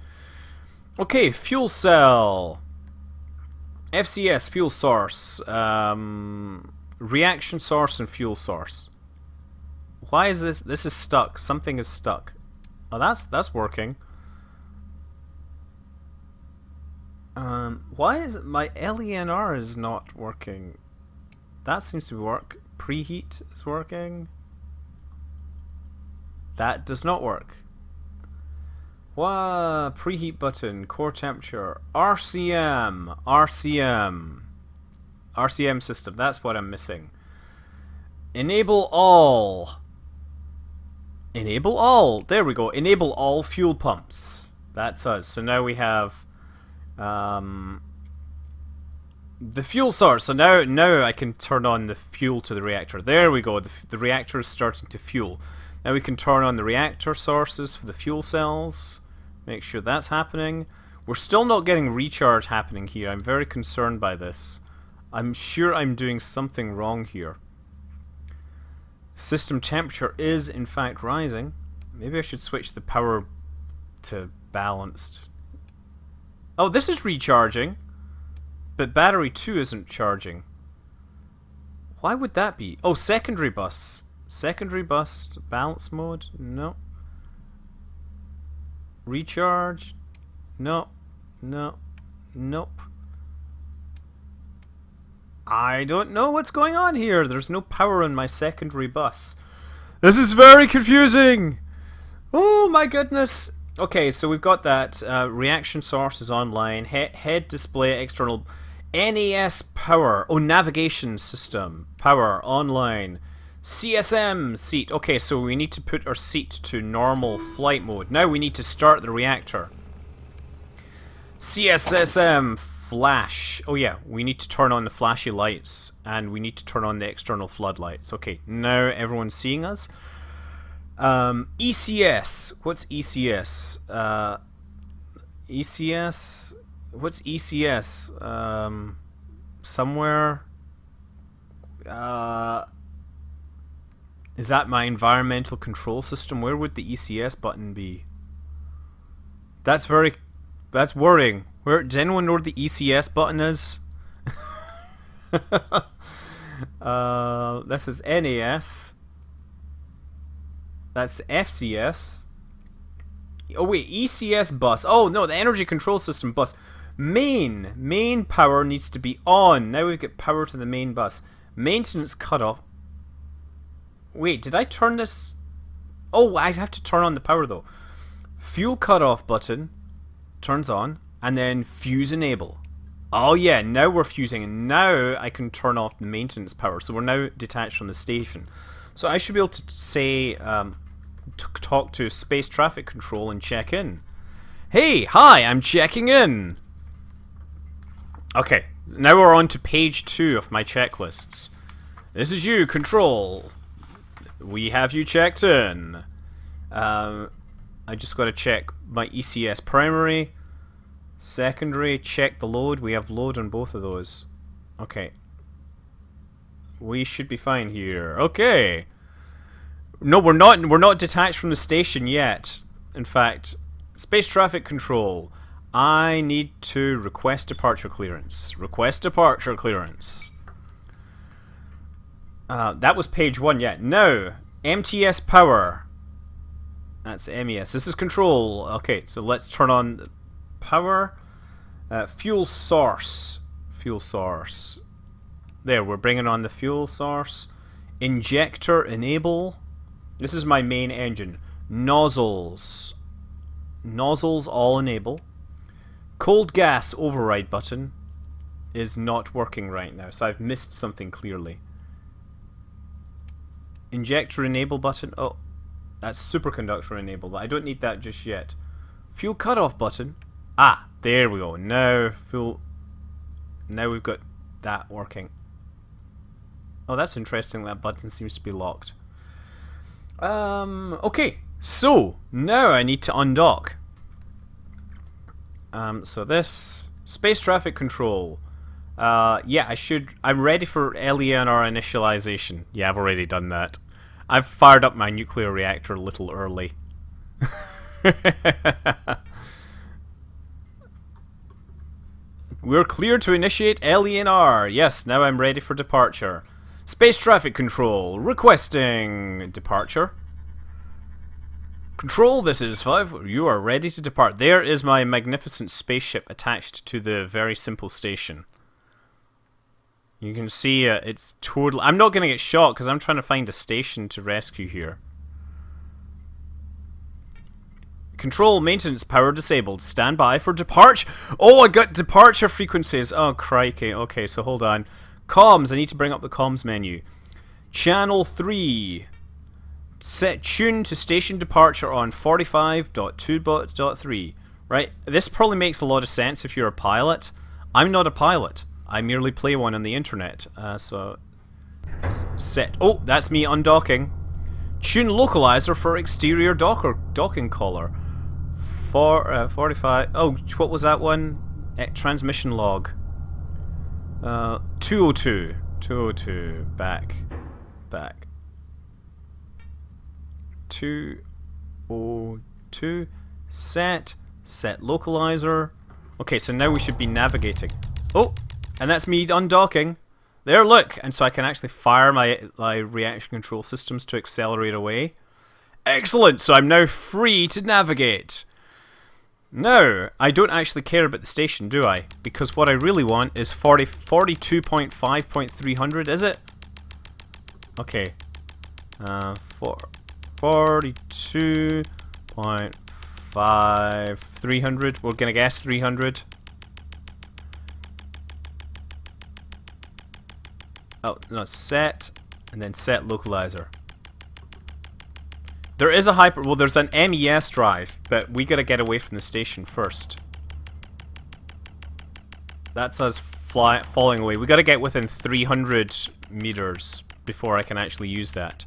Okay, fuel cell. FCS, fuel source. Reaction source and fuel source. Why is this? This is stuck. Something is stuck. Oh, that's working. Why is it my LENR is not working? That seems to work. Preheat is working. That does not work. Wow, preheat button, core temperature, RCM system, that's what I'm missing. Enable all, there we go, enable all fuel pumps, that's us. So now we have the fuel source, so now I can turn on the fuel to the reactor. There we go, the reactor is starting to fuel. Now we can turn on the reactor sources for the fuel cells. Make sure that's happening. We're still not getting recharge happening here. I'm very concerned by this. I'm sure I'm doing something wrong here. System temperature is in fact rising. Maybe I should switch the power to balanced. Oh, this is recharging, but battery 2 isn't charging. Why would that be? Oh, secondary bus. Secondary bus, balance mode? No. Recharge? No. No. Nope. I don't know what's going on here. There's no power on my secondary bus. This is very confusing! Oh my goodness! Okay, so we've got that. Reaction source is online. Head display external. NAS power. Oh, navigation system. Power online. CSM seat. Okay, so we need to put our seat to normal flight mode. Now we need to start the reactor. CSSM flash. Oh yeah, we need to turn on the flashy lights and we need to turn on the external floodlights. Okay, now everyone's seeing us. ECS. What's ECS? ECS? What's ECS? Somewhere. Is that my environmental control system? Where would the ECS button be? That's worrying. Does anyone know where the ECS button is? This is NAS. That's FCS. Oh wait, ECS bus. Oh no, the energy control system bus. Main power needs to be on. Now we've got power to the main bus. Maintenance cutoff. Wait, did I turn this? Oh, I have to turn on the power though. Fuel cutoff button turns on, and then fuse enable. Oh yeah, now we're fusing, and now I can turn off the maintenance power. So we're now detached from the station. So I should be able to say, talk to space traffic control and check in. Hey, hi, I'm checking in. Okay, now we're on to page 2 of my checklists. This is you, control. We have you checked in. I just got to check my ECS primary, secondary, check the load. We have load on both of those. Okay. We should be fine here. Okay. No, we're not detached from the station yet. In fact, space traffic control. I need to request departure clearance. Request departure clearance. That was page 1, yeah. Now, MTS power. That's MES. This is control. Okay, so let's turn on power. Fuel source. Fuel source. There, we're bringing on the fuel source. Injector enable. This is my main engine. Nozzles. Nozzles all enable. Cold gas override button is not working right now, so I've missed something clearly. Injector enable button. Oh, that's superconductor enable, but I don't need that just yet. Fuel cutoff button. Ah, there we go. Now we've got that working. Oh, that's interesting. That button seems to be locked. Okay, so now I need to undock. So this space traffic control. Yeah, I'm ready for LENR initialization. Yeah, I've already done that. I've fired up my nuclear reactor a little early. We're clear to initiate LENR. Yes, now I'm ready for departure. Space traffic control requesting departure. Control, this is 5. You are ready to depart. There is my magnificent spaceship attached to the very simple station. You can see it's totally... I'm not going to get shot because I'm trying to find a station to rescue here. Control, maintenance power disabled. Stand by for departure. Oh, I got departure frequencies. Oh, crikey. Okay, so hold on. Comms, I need to bring up the comms menu. Channel 3. Set tune to station departure on 45.2.3. Right, this probably makes a lot of sense if you're a pilot. I'm not a pilot. I merely play one on the internet. So set. Oh, that's me undocking. Tune localizer for exterior docking collar. For 45. Oh, what was that one? Transmission log. 202. 202. Back. 202. Set localizer. Okay, so now we should be navigating. Oh, and that's me undocking. There, look, and so I can actually fire my reaction control systems to accelerate away. Excellent, so I'm now free to navigate. Now, I don't actually care about the station, do I? Because what I really want is 42.5.300, is it? Okay. 42.5, we're gonna guess 300. Oh, no, set, and then set localizer. There is a there's an MES drive, but we gotta get away from the station first. That's us falling away. We gotta get within 300 meters before I can actually use that.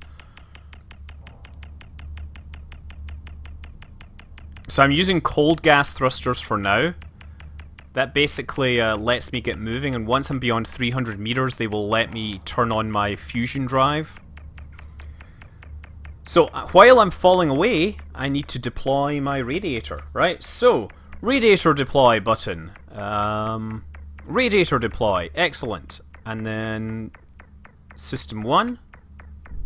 So I'm using cold gas thrusters for now. That basically lets me get moving, and once I'm beyond 300 meters, they will let me turn on my fusion drive. So while I'm falling away, I need to deploy my radiator, right? So, radiator deploy button. Radiator deploy, excellent. And then system 1,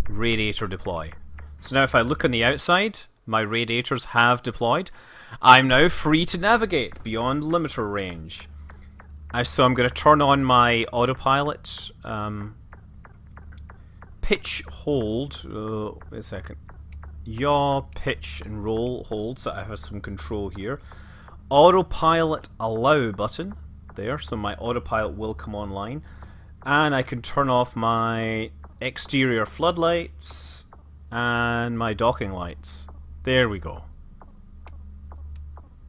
radiator deploy. So now if I look on the outside, my radiators have deployed. I'm now free to navigate beyond limiter range. So I'm going to turn on my autopilot. Pitch, hold. Wait a second. Yaw, pitch, and roll, hold. So I have some control here. Autopilot allow button. There, so my autopilot will come online. And I can turn off my exterior floodlights and my docking lights. There we go.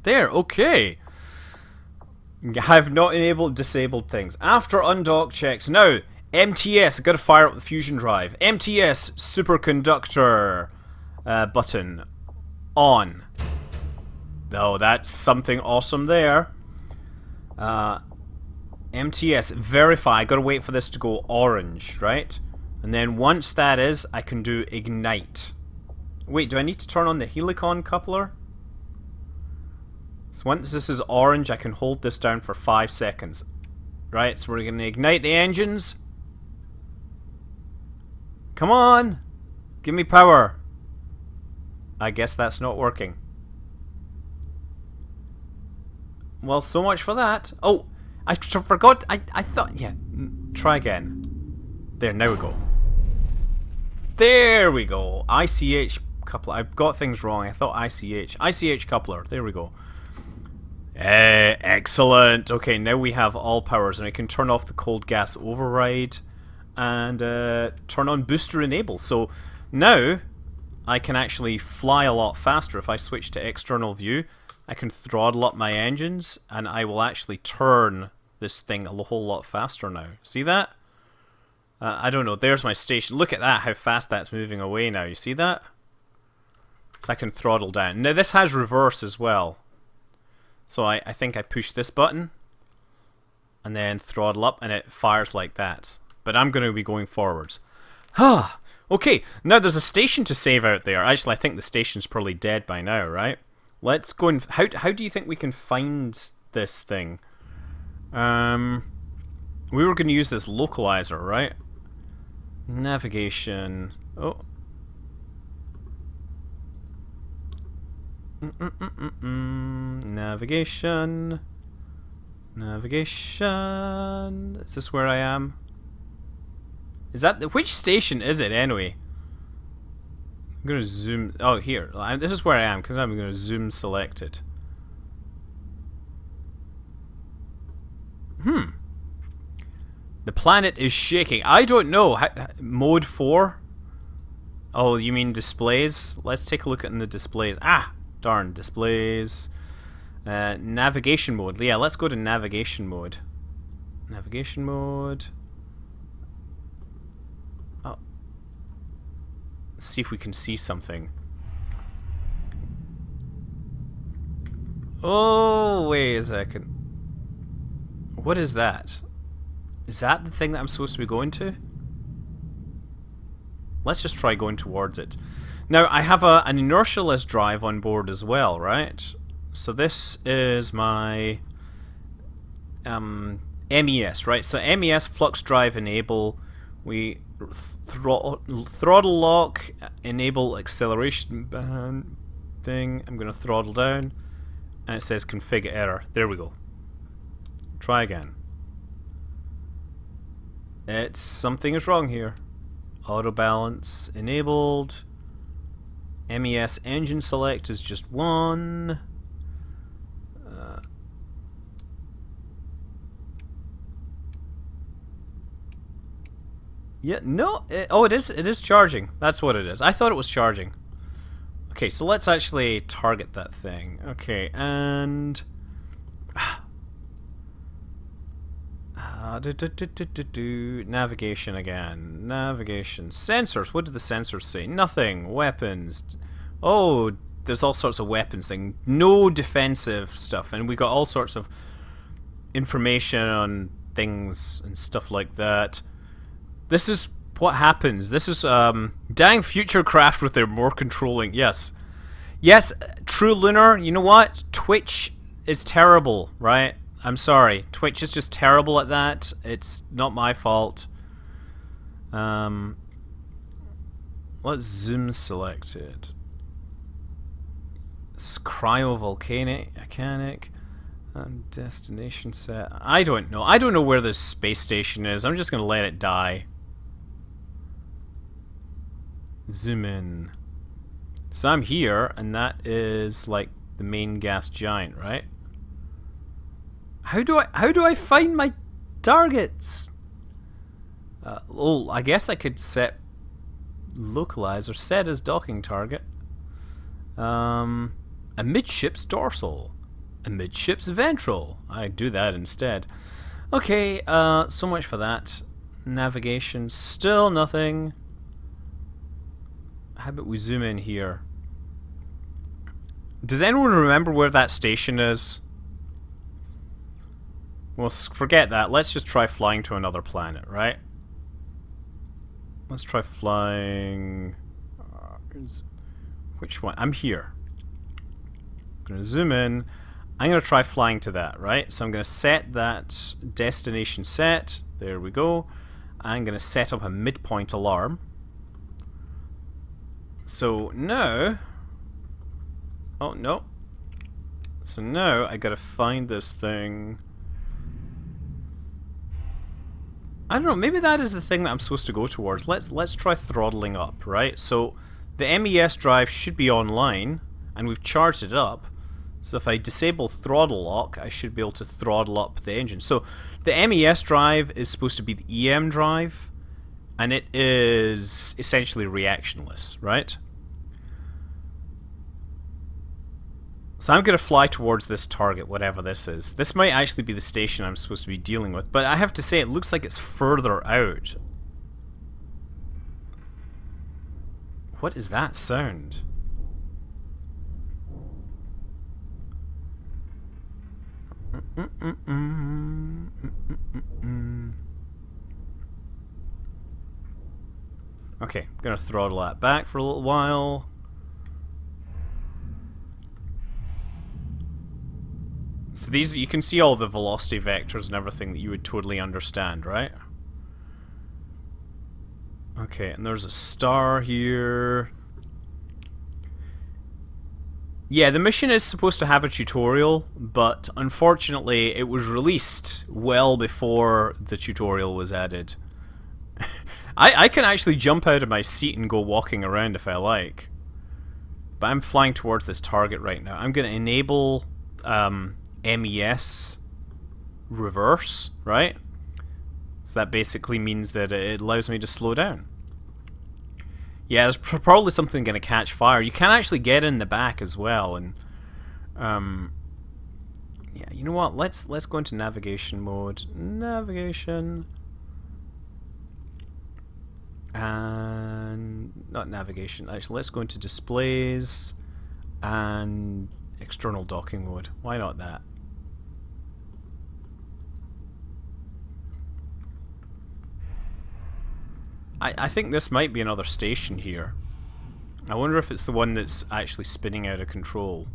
There, okay. I've not disabled things. After undock checks. Now, MTS, I've got to fire up the fusion drive. MTS superconductor button on. Oh, that's something awesome there. MTS, verify. I gotta wait for this to go orange, right? And then once that is, I can do ignite. Wait, do I need to turn on the helicon coupler? So once this is orange, I can hold this down for 5 seconds. Right, so we're gonna ignite the engines. Come on! Give me power. I guess that's not working. well, so much for that. Oh, I forgot. I thought. Yeah, try again. There, now we go. There we go. ICH coupler. I've got things wrong. I thought ICH. ICH coupler. There we go. Excellent. Okay, now we have all powers, and I can turn off the cold gas override and turn on booster enable. So now I can actually fly a lot faster. If I switch to external view, I can throttle up my engines, and I will actually turn this thing a whole lot faster now. See that? I don't know. There's my station. Look at that, how fast that's moving away now. You see that? So I can throttle down. Now this has reverse as well. So I think I push this button and then throttle up and it fires like that. But I'm going to be going forwards. Okay, now there's a station to save out there. Actually, I think the station's probably dead by now, right? Let's go and... How do you think we can find this thing? We were going to use this localizer, right? Navigation. Oh. Navigation. Navigation. Is this where I am? Is that which station is it anyway? I'm gonna zoom. Oh, here. This is where I am because I'm gonna zoom select it. The planet is shaking. I don't know. Mode 4? Oh, you mean displays? Let's take a look at the displays. Ah, darn, displays. Navigation mode. Yeah, let's go to navigation mode. Navigation mode. Oh. Let's see if we can see something. Oh, wait a second. What is that? Is that the thing that I'm supposed to be going to? Let's just try going towards it. Now, I have an inertialess drive on board as well, right? So this is my MES, right? So MES flux drive enable. We throttle lock, enable acceleration band thing. I'm going to throttle down. And it says config error. There we go. Try again. Something is wrong here. Auto balance enabled. MES engine select is just one. Yeah, no. It is charging. That's what it is. I thought it was charging. Okay, so let's actually target that thing. Okay, and navigation again. Navigation. Sensors. What did the sensors say? Nothing. Weapons. Oh, there's all sorts of weapons thing. No defensive stuff, and we got all sorts of information on things and stuff like that. This is what happens. This is dang future craft with their more controlling. Yes, True Lunar. You know what? Twitch is terrible, right? I'm sorry. Twitch is just terrible at that. It's not my fault. Let's zoom select it. It's cryovolcanic and destination set. I don't know. I don't know where this space station is. I'm just gonna let it die. Zoom in. So I'm here, and that is like the main gas giant, right? How do I find my targets? I guess I could set localize or set as docking target. Amidships dorsal, amidships ventral. I do that instead. Okay, so much for that. Navigation, still nothing. How about we zoom in here? Does anyone remember where that station is? Well, forget that. Let's just try flying to another planet, right? Let's try flying... which one? I'm here. I'm going to zoom in. I'm going to try flying to that, right? So I'm going to set that destination set. There we go. I'm going to set up a midpoint alarm. So now... Oh, no. So now I gotta find this thing. I don't know, maybe that is the thing that I'm supposed to go towards. Let's try throttling up, right? So the MES drive should be online, and we've charged it up. So if I disable throttle lock, I should be able to throttle up the engine. So the MES drive is supposed to be the EM drive, and it is essentially reactionless, right? So I'm going to fly towards this target, whatever this is. This might actually be the station I'm supposed to be dealing with, but I have to say it looks like it's further out. What is that sound? Okay, I'm going to throttle that back for a little while. So these, you can see all the velocity vectors and everything that you would totally understand, right? Okay, and there's a star here. Yeah, the mission is supposed to have a tutorial, but unfortunately it was released well before the tutorial was added. I can actually jump out of my seat and go walking around if I like. But I'm flying towards this target right now. I'm going to enable MES reverse, right? So that basically means that it allows me to slow down. Yeah, there's probably something going to catch fire. You can actually get in the back as well, and yeah, you know what? Let's go into navigation mode. Navigation. And not navigation, actually, let's go into displays and external docking mode. Why not that? I think this might be another station here. I wonder if it's the one that's actually spinning out of control.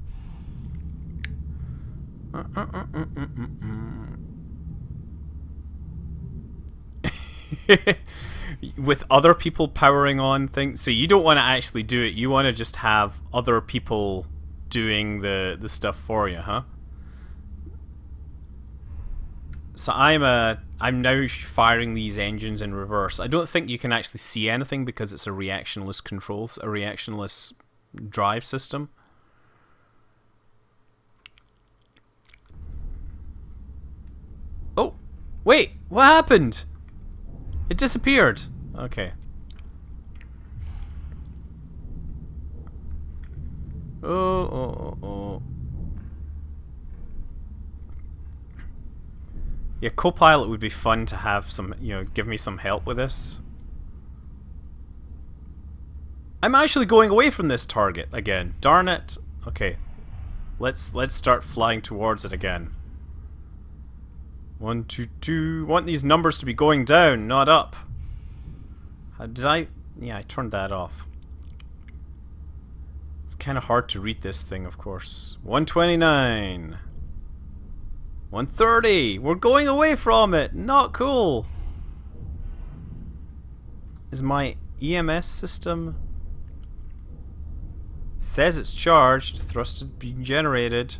With other people powering on things, so you don't want to actually do it. You want to just have other people doing the stuff for you, huh? So I'm now firing these engines in reverse. I don't think you can actually see anything because it's a reactionless controls, a reactionless drive system. Oh, wait, what happened? It disappeared. Okay. Oh. Yeah, Copilot would be fun to have some, give me some help with this. I'm actually going away from this target again. Darn it. Okay. Let's start flying towards it again. 1, 2, 2. Want these numbers to be going down, not up. How did I? Yeah, I turned that off. It's kind of hard to read this thing, of course. 129. 130. We're going away from it. Not cool. Is my EMS system? It says it's charged. Thrust is being generated,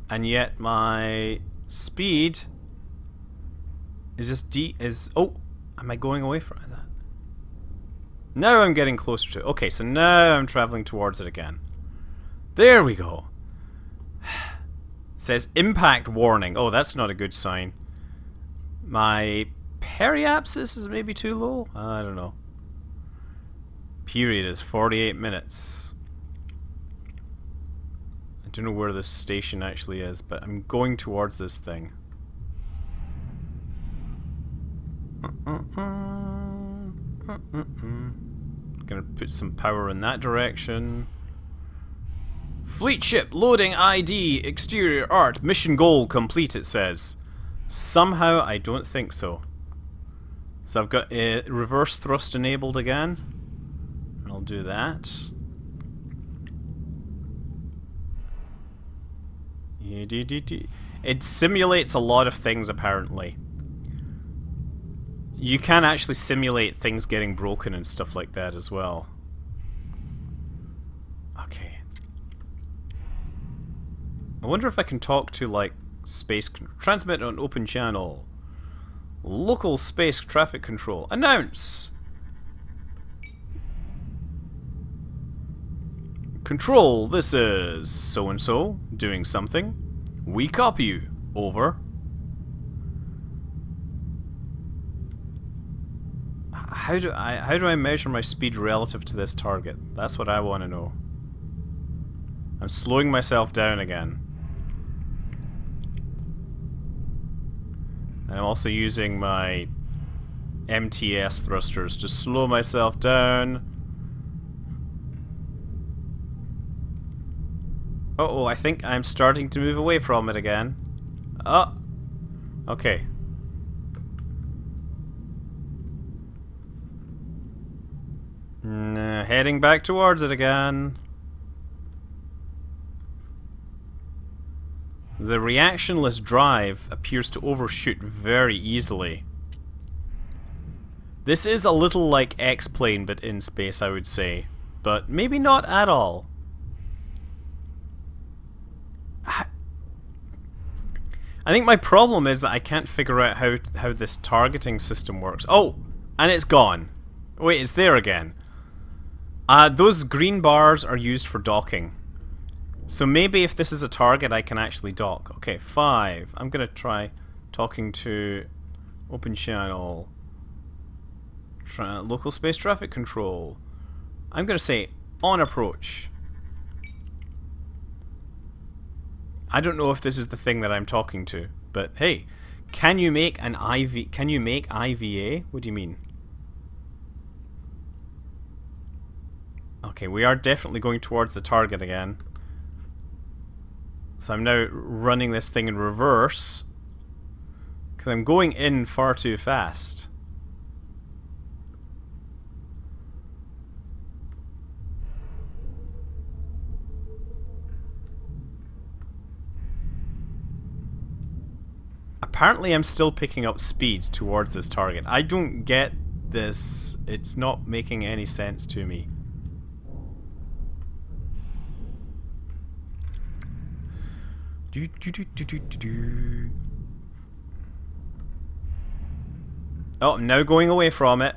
and yet my speed is just oh, am I going away from that? Now I'm getting closer to it. Okay, so now I'm traveling towards it again. There we go. It says impact warning. Oh, that's not a good sign. My periapsis is maybe too low? I don't know. Period is 48 minutes. I don't know where this station actually is, but I'm going towards this thing. Gonna put some power in that direction. Fleet ship loading ID exterior art mission goal complete, it says. Somehow I don't think so. So I've got reverse thrust enabled again. I'll do that. It simulates a lot of things apparently. You can actually simulate things getting broken and stuff like that as well. Okay. I wonder if I can talk to, like, space... Transmit on open channel. Local space traffic control. Announce! Control, this is so-and-so doing something. We copy you. Over. How do I measure my speed relative to this target? That's what I want to know. I'm slowing myself down again. And I'm also using my MTS thrusters to slow myself down. Uh-oh, I think I'm starting to move away from it again. Oh! Okay. Heading back towards it again. The reactionless drive appears to overshoot very easily. This is a little like X-Plane, but in space, I would say. But maybe not at all. I think my problem is that I can't figure out how this targeting system works. Oh! And it's gone. Wait, it's there again. Those green bars are used for docking. So maybe if this is a target, I can actually dock. Okay, 5. I'm gonna try talking to open channel. Local space traffic control. I'm gonna say on approach. I don't know if this is the thing that I'm talking to, but hey, can you make an IV? Can you make IVA? What do you mean? Okay, we are definitely going towards the target again. So I'm now running this thing in reverse because I'm going in far too fast. Apparently I'm still picking up speed towards this target. I don't get this. It's not making any sense to me. Oh, I'm now going away from it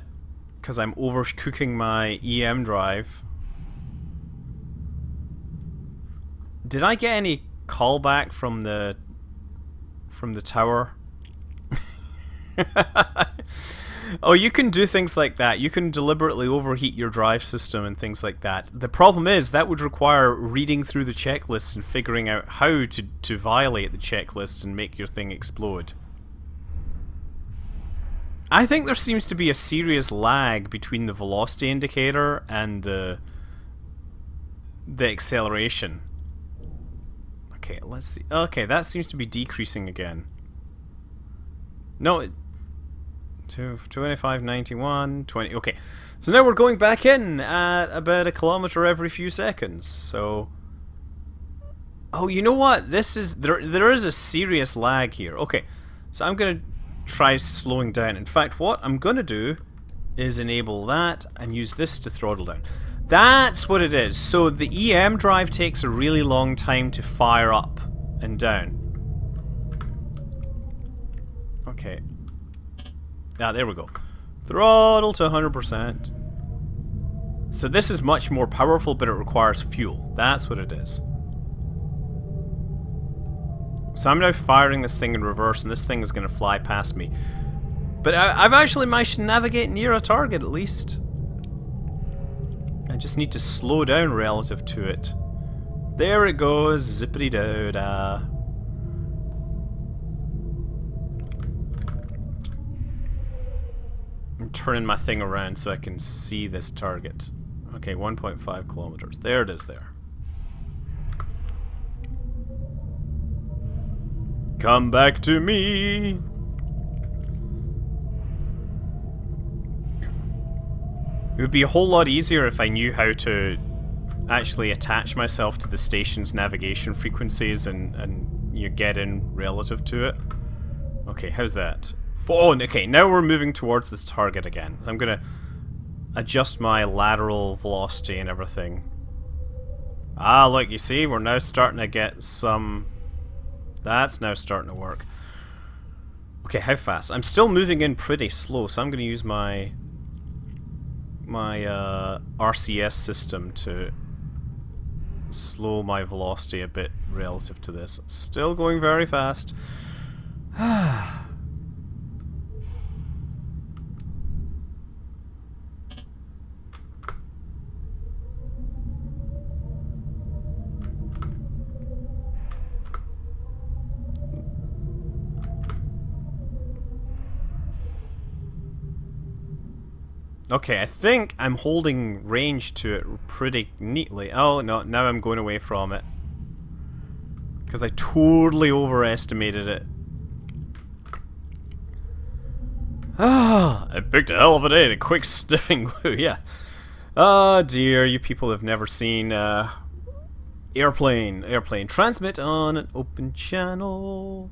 because I'm overcooking my EM drive. Did I get any callback from the tower? Oh, you can do things like that. You can deliberately overheat your drive system and things like that. The problem is that would require reading through the checklists and figuring out how to violate the checklist and make your thing explode. I think there seems to be a serious lag between the velocity indicator and the acceleration. Okay, let's see. Okay, that seems to be decreasing again. No, 25.91, 20. Okay, so now we're going back in at about a kilometer every few seconds. So, oh, you know what? This is there is a serious lag here. Okay, so I'm gonna try slowing down. In fact, what I'm gonna do is enable that and use this to throttle down. That's what it is. So the EM drive takes a really long time to fire up and down. Okay. Ah, there we go. Throttle to 100%. So this is much more powerful, but it requires fuel. That's what it is. So I'm now firing this thing in reverse, and this thing is going to fly past me. But I've actually managed to navigate near a target, at least. I just need to slow down relative to it. There it goes, zippity-doo-dah. I'm turning my thing around so I can see this target. Okay, 1.5 kilometers. There it is there. Come back to me! It would be a whole lot easier if I knew how to actually attach myself to the station's navigation frequencies and you get in relative to it. Okay, how's that? Oh, okay, now we're moving towards this target again. I'm gonna adjust my lateral velocity and everything. Ah, look, you see, we're now starting to get some That's now starting to work. Okay, how fast? I'm still moving in pretty slow, so I'm going to use my RCS system to slow my velocity a bit relative to this. Still going very fast. Okay, I think I'm holding range to it pretty neatly. Oh, no, now I'm going away from it. Because I totally overestimated it. Ah, I picked a hell of a day, the quick sniffing woo, yeah. Oh dear, you people have never seen airplane. Transmit on an open channel.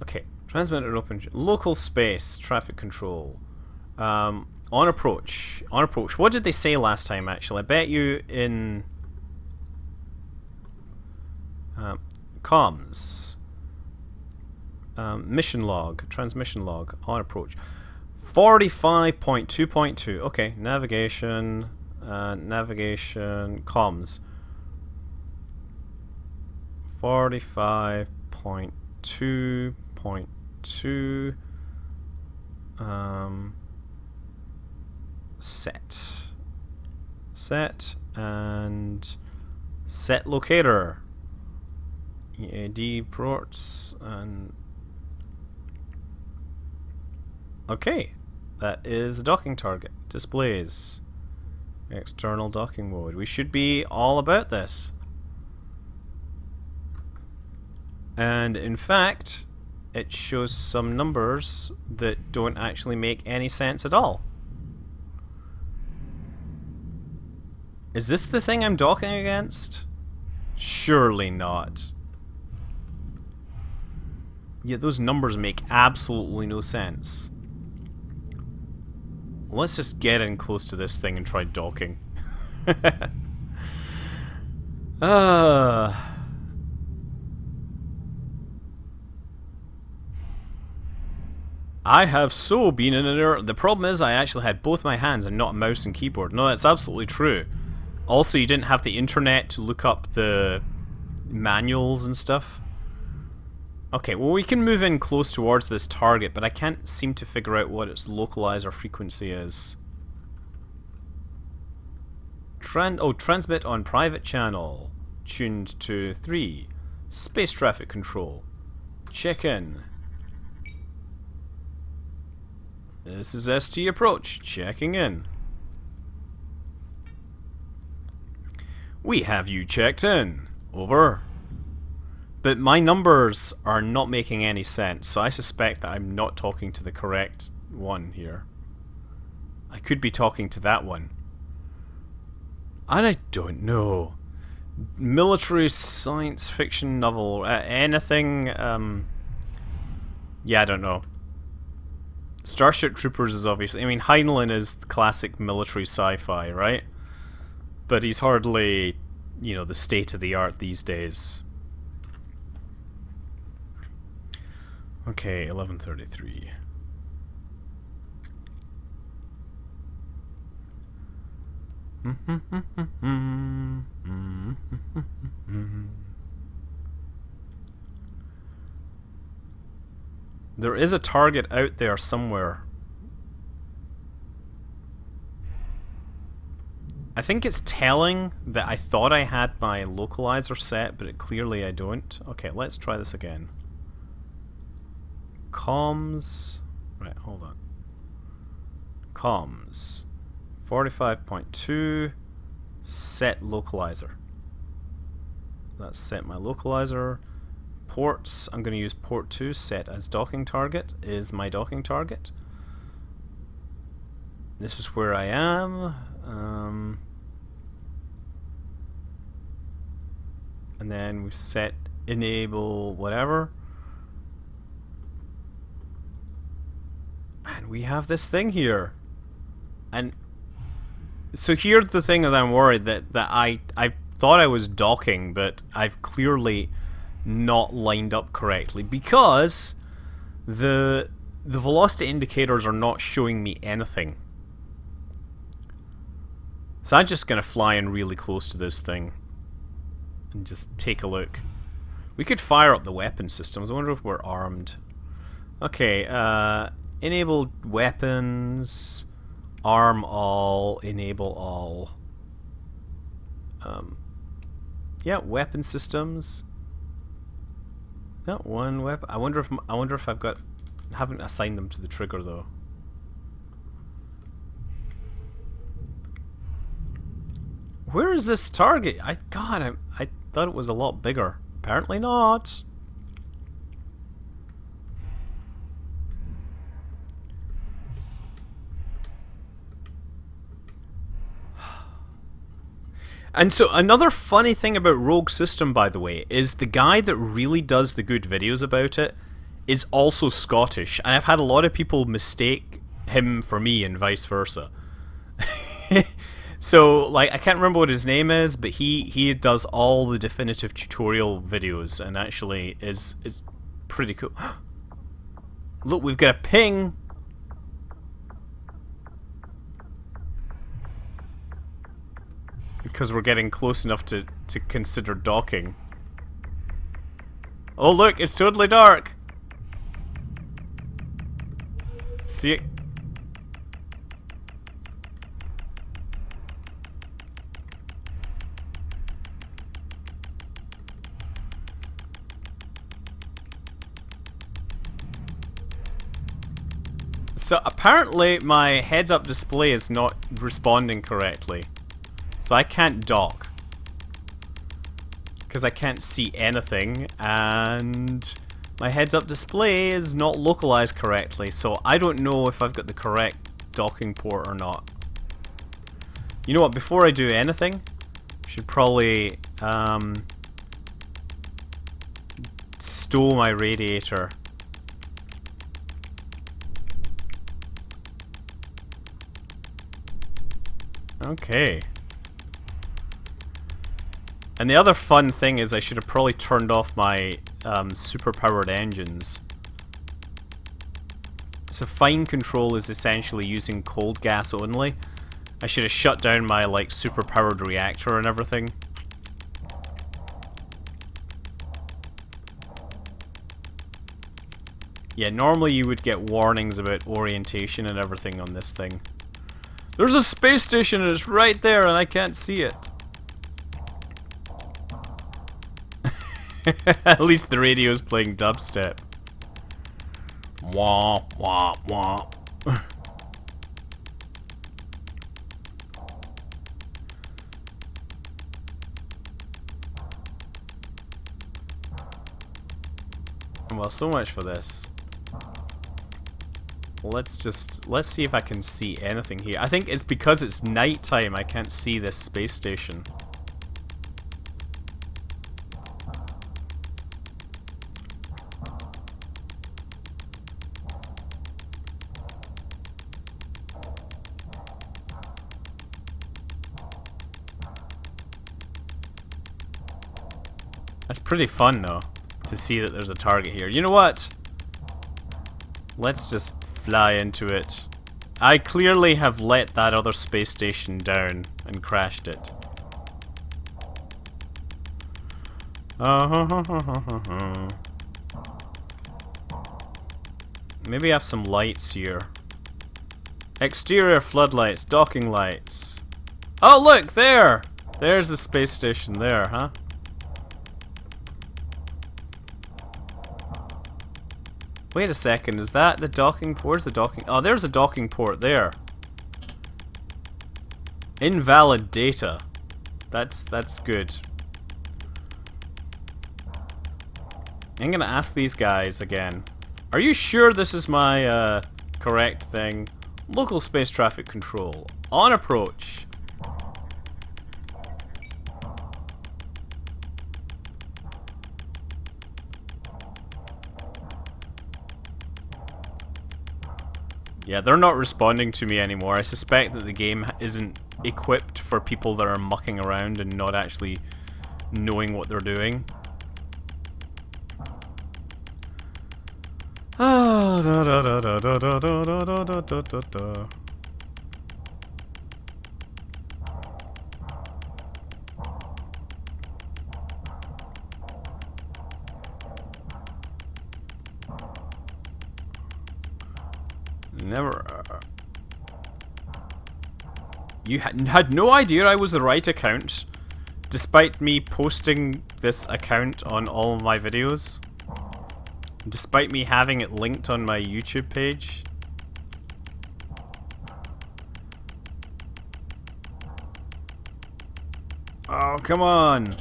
Okay, transmit on an open local space, traffic control. On approach. What did they say last time, actually? I bet you in comms. Mission log. Transmission log. On approach. 45.2.2. Okay, navigation. Navigation. Comms. 45.2.2. Set and set locator. EAD ports and okay, that is the docking target. Displays external docking mode. We should be all about this. And in fact, it shows some numbers that don't actually make any sense at all. Is this the thing I'm docking against? Surely not. Yet those numbers make absolutely no sense. Let's just get in close to this thing and try docking. I have so been in an error. The problem is I actually had both my hands and not a mouse and keyboard. No, that's absolutely true. Also, you didn't have the internet to look up the manuals and stuff. Okay, well we can move in close towards this target, but I can't seem to figure out what its localizer frequency is. Transmit on private channel. Tuned to 3. Space traffic control. Check in. This is ST approach. Checking in. We have you checked in. Over. But my numbers are not making any sense, so I suspect that I'm not talking to the correct one here. I could be talking to that one. And I don't know. Military science fiction novel, anything, yeah, I don't know. Starship Troopers is obviously, I mean, Heinlein is the classic military sci-fi, right? But he's hardly, you know, the state of the art these days. Okay, 11:33. There is a target out there somewhere. I think it's telling that I thought I had my localizer set, but clearly I don't. Okay, let's try this again. Comms. Right, hold on. Comms. 45.2. Set localizer. That's set my localizer. Ports, I'm going to use port 2, set as docking target, is my docking target. This is where I am. And then we've set enable whatever. And we have this thing here. And so here's the thing is I'm worried that I thought I was docking, but I've clearly not lined up correctly because the velocity indicators are not showing me anything. So I'm just going to fly in really close to this thing and just take a look. We could fire up the weapon systems. I wonder if we're armed. Okay, enable weapons, arm all, enable all. Yeah, weapon systems. Not one weapon. I wonder if I've got. Haven't assigned them to the trigger though. Where is this target? I thought it was a lot bigger. Apparently not. And so another funny thing about Rogue System, by the way, is the guy that really does the good videos about it is also Scottish, and I've had a lot of people mistake him for me and vice versa. So, like, I can't remember what his name is, but he does all the definitive tutorial videos, and actually is pretty cool. Look, we've got a ping. Because we're getting close enough to consider docking. Oh look, it's totally dark. See it? So apparently my heads-up display is not responding correctly. So I can't dock. Because I can't see anything, and my heads-up display is not localized correctly, so I don't know if I've got the correct docking port or not. You know what, before I do anything, I should probably stow my radiator. Okay. And the other fun thing is I should have probably turned off my super-powered engines. So fine control is essentially using cold gas only. I should have shut down my like super-powered reactor and everything. Yeah, normally you would get warnings about orientation and everything on this thing. There's a space station and it's right there and I can't see it. At least the radio's playing dubstep. Wah, wah, wah. Well, so much for this. Let's see if I can see anything here. I think it's because it's nighttime I can't see this space station. That's pretty fun though, to see that there's a target here. You know what? Let's just fly into it. I clearly have let that other space station down and crashed it. Maybe I have some lights here. Exterior floodlights, docking lights. Oh look, there! There's the space station there, huh? Wait a second, is that the docking port? Where's the docking? Oh, there's a docking port there. Invalid data. That's good. I'm gonna ask these guys again. Are you sure this is my correct thing? Local space traffic control. On approach. Yeah, they're not responding to me anymore. I suspect that the game isn't equipped for people that are mucking around and not actually knowing what they're doing. Never. You had no idea I was the right account, despite me posting this account on all of my videos, despite me having it linked on my YouTube page. Oh, come on!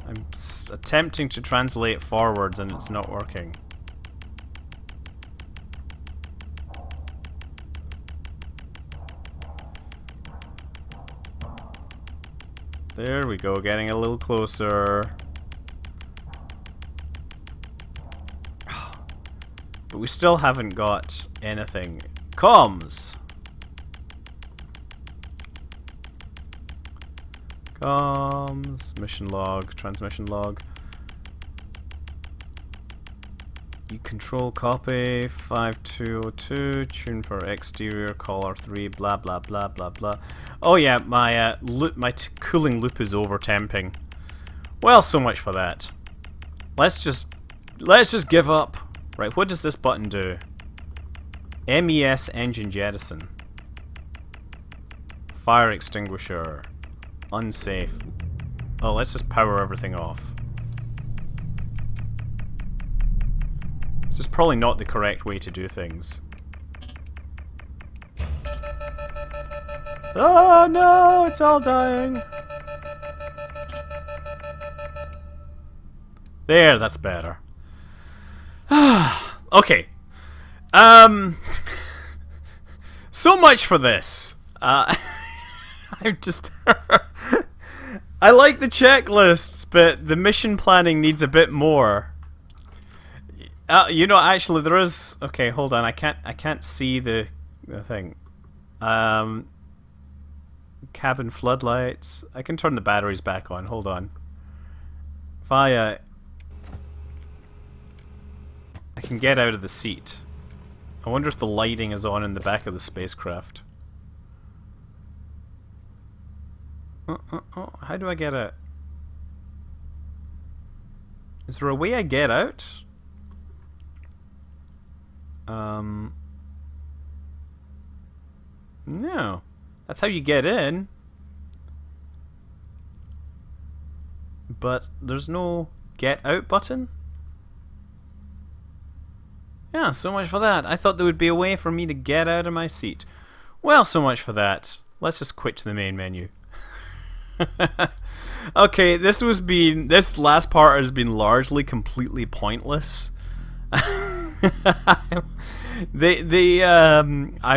I'm attempting to translate forwards and it's not working. There we go, getting a little closer. But we still haven't got anything. Comms! Comms, mission log, transmission log. You control copy, 5202, tune for exterior, caller 3, blah blah blah blah blah. Oh yeah, my cooling loop is over temping. Well, so much for that. Let's just give up. Right, what does this button do? MES engine jettison. Fire extinguisher. Unsafe. Oh, let's just power everything off. This is probably not the correct way to do things. Oh no, it's all dying. There, that's better. Okay. So much for this. I'm just... I like the checklists, but the mission planning needs a bit more. You know, actually, there is. Okay, hold on. I can't see the thing. Cabin floodlights. I can turn the batteries back on. Hold on. If I can get out of the seat. I wonder if the lighting is on in the back of the spacecraft. Oh, how do I get out? Is there a way I get out? No. That's how you get in. But there's no get out button? Yeah, so much for that. I thought there would be a way for me to get out of my seat. Well, so much for that. Let's just quit to the main menu. Okay, this last part has been largely completely pointless. I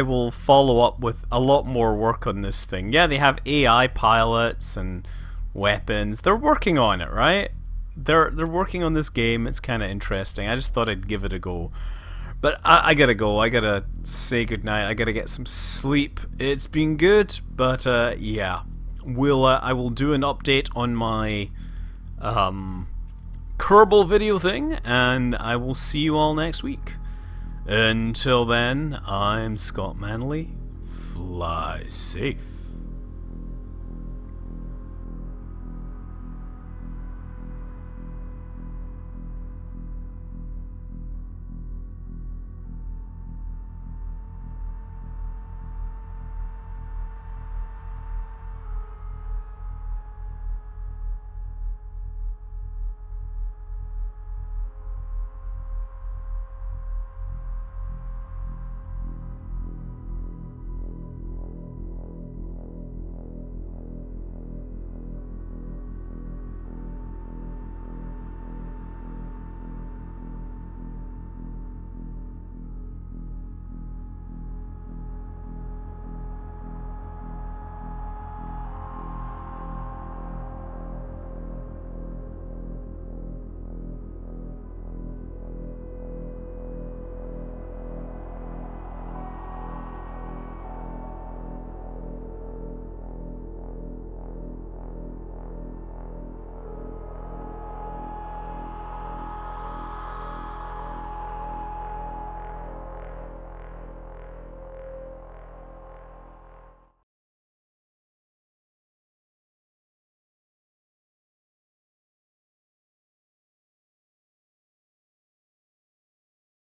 will follow up with a lot more work on this thing. Yeah, they have AI pilots and weapons. They're working on it, right? They're working on this game. It's kind of interesting. I just thought I'd give it a go. But I gotta go. I gotta say goodnight. I gotta get some sleep. It's been good, but yeah. I will do an update on my Kerbal video thing, and I will see you all next week. Until then, I'm Scott Manley. Fly safe.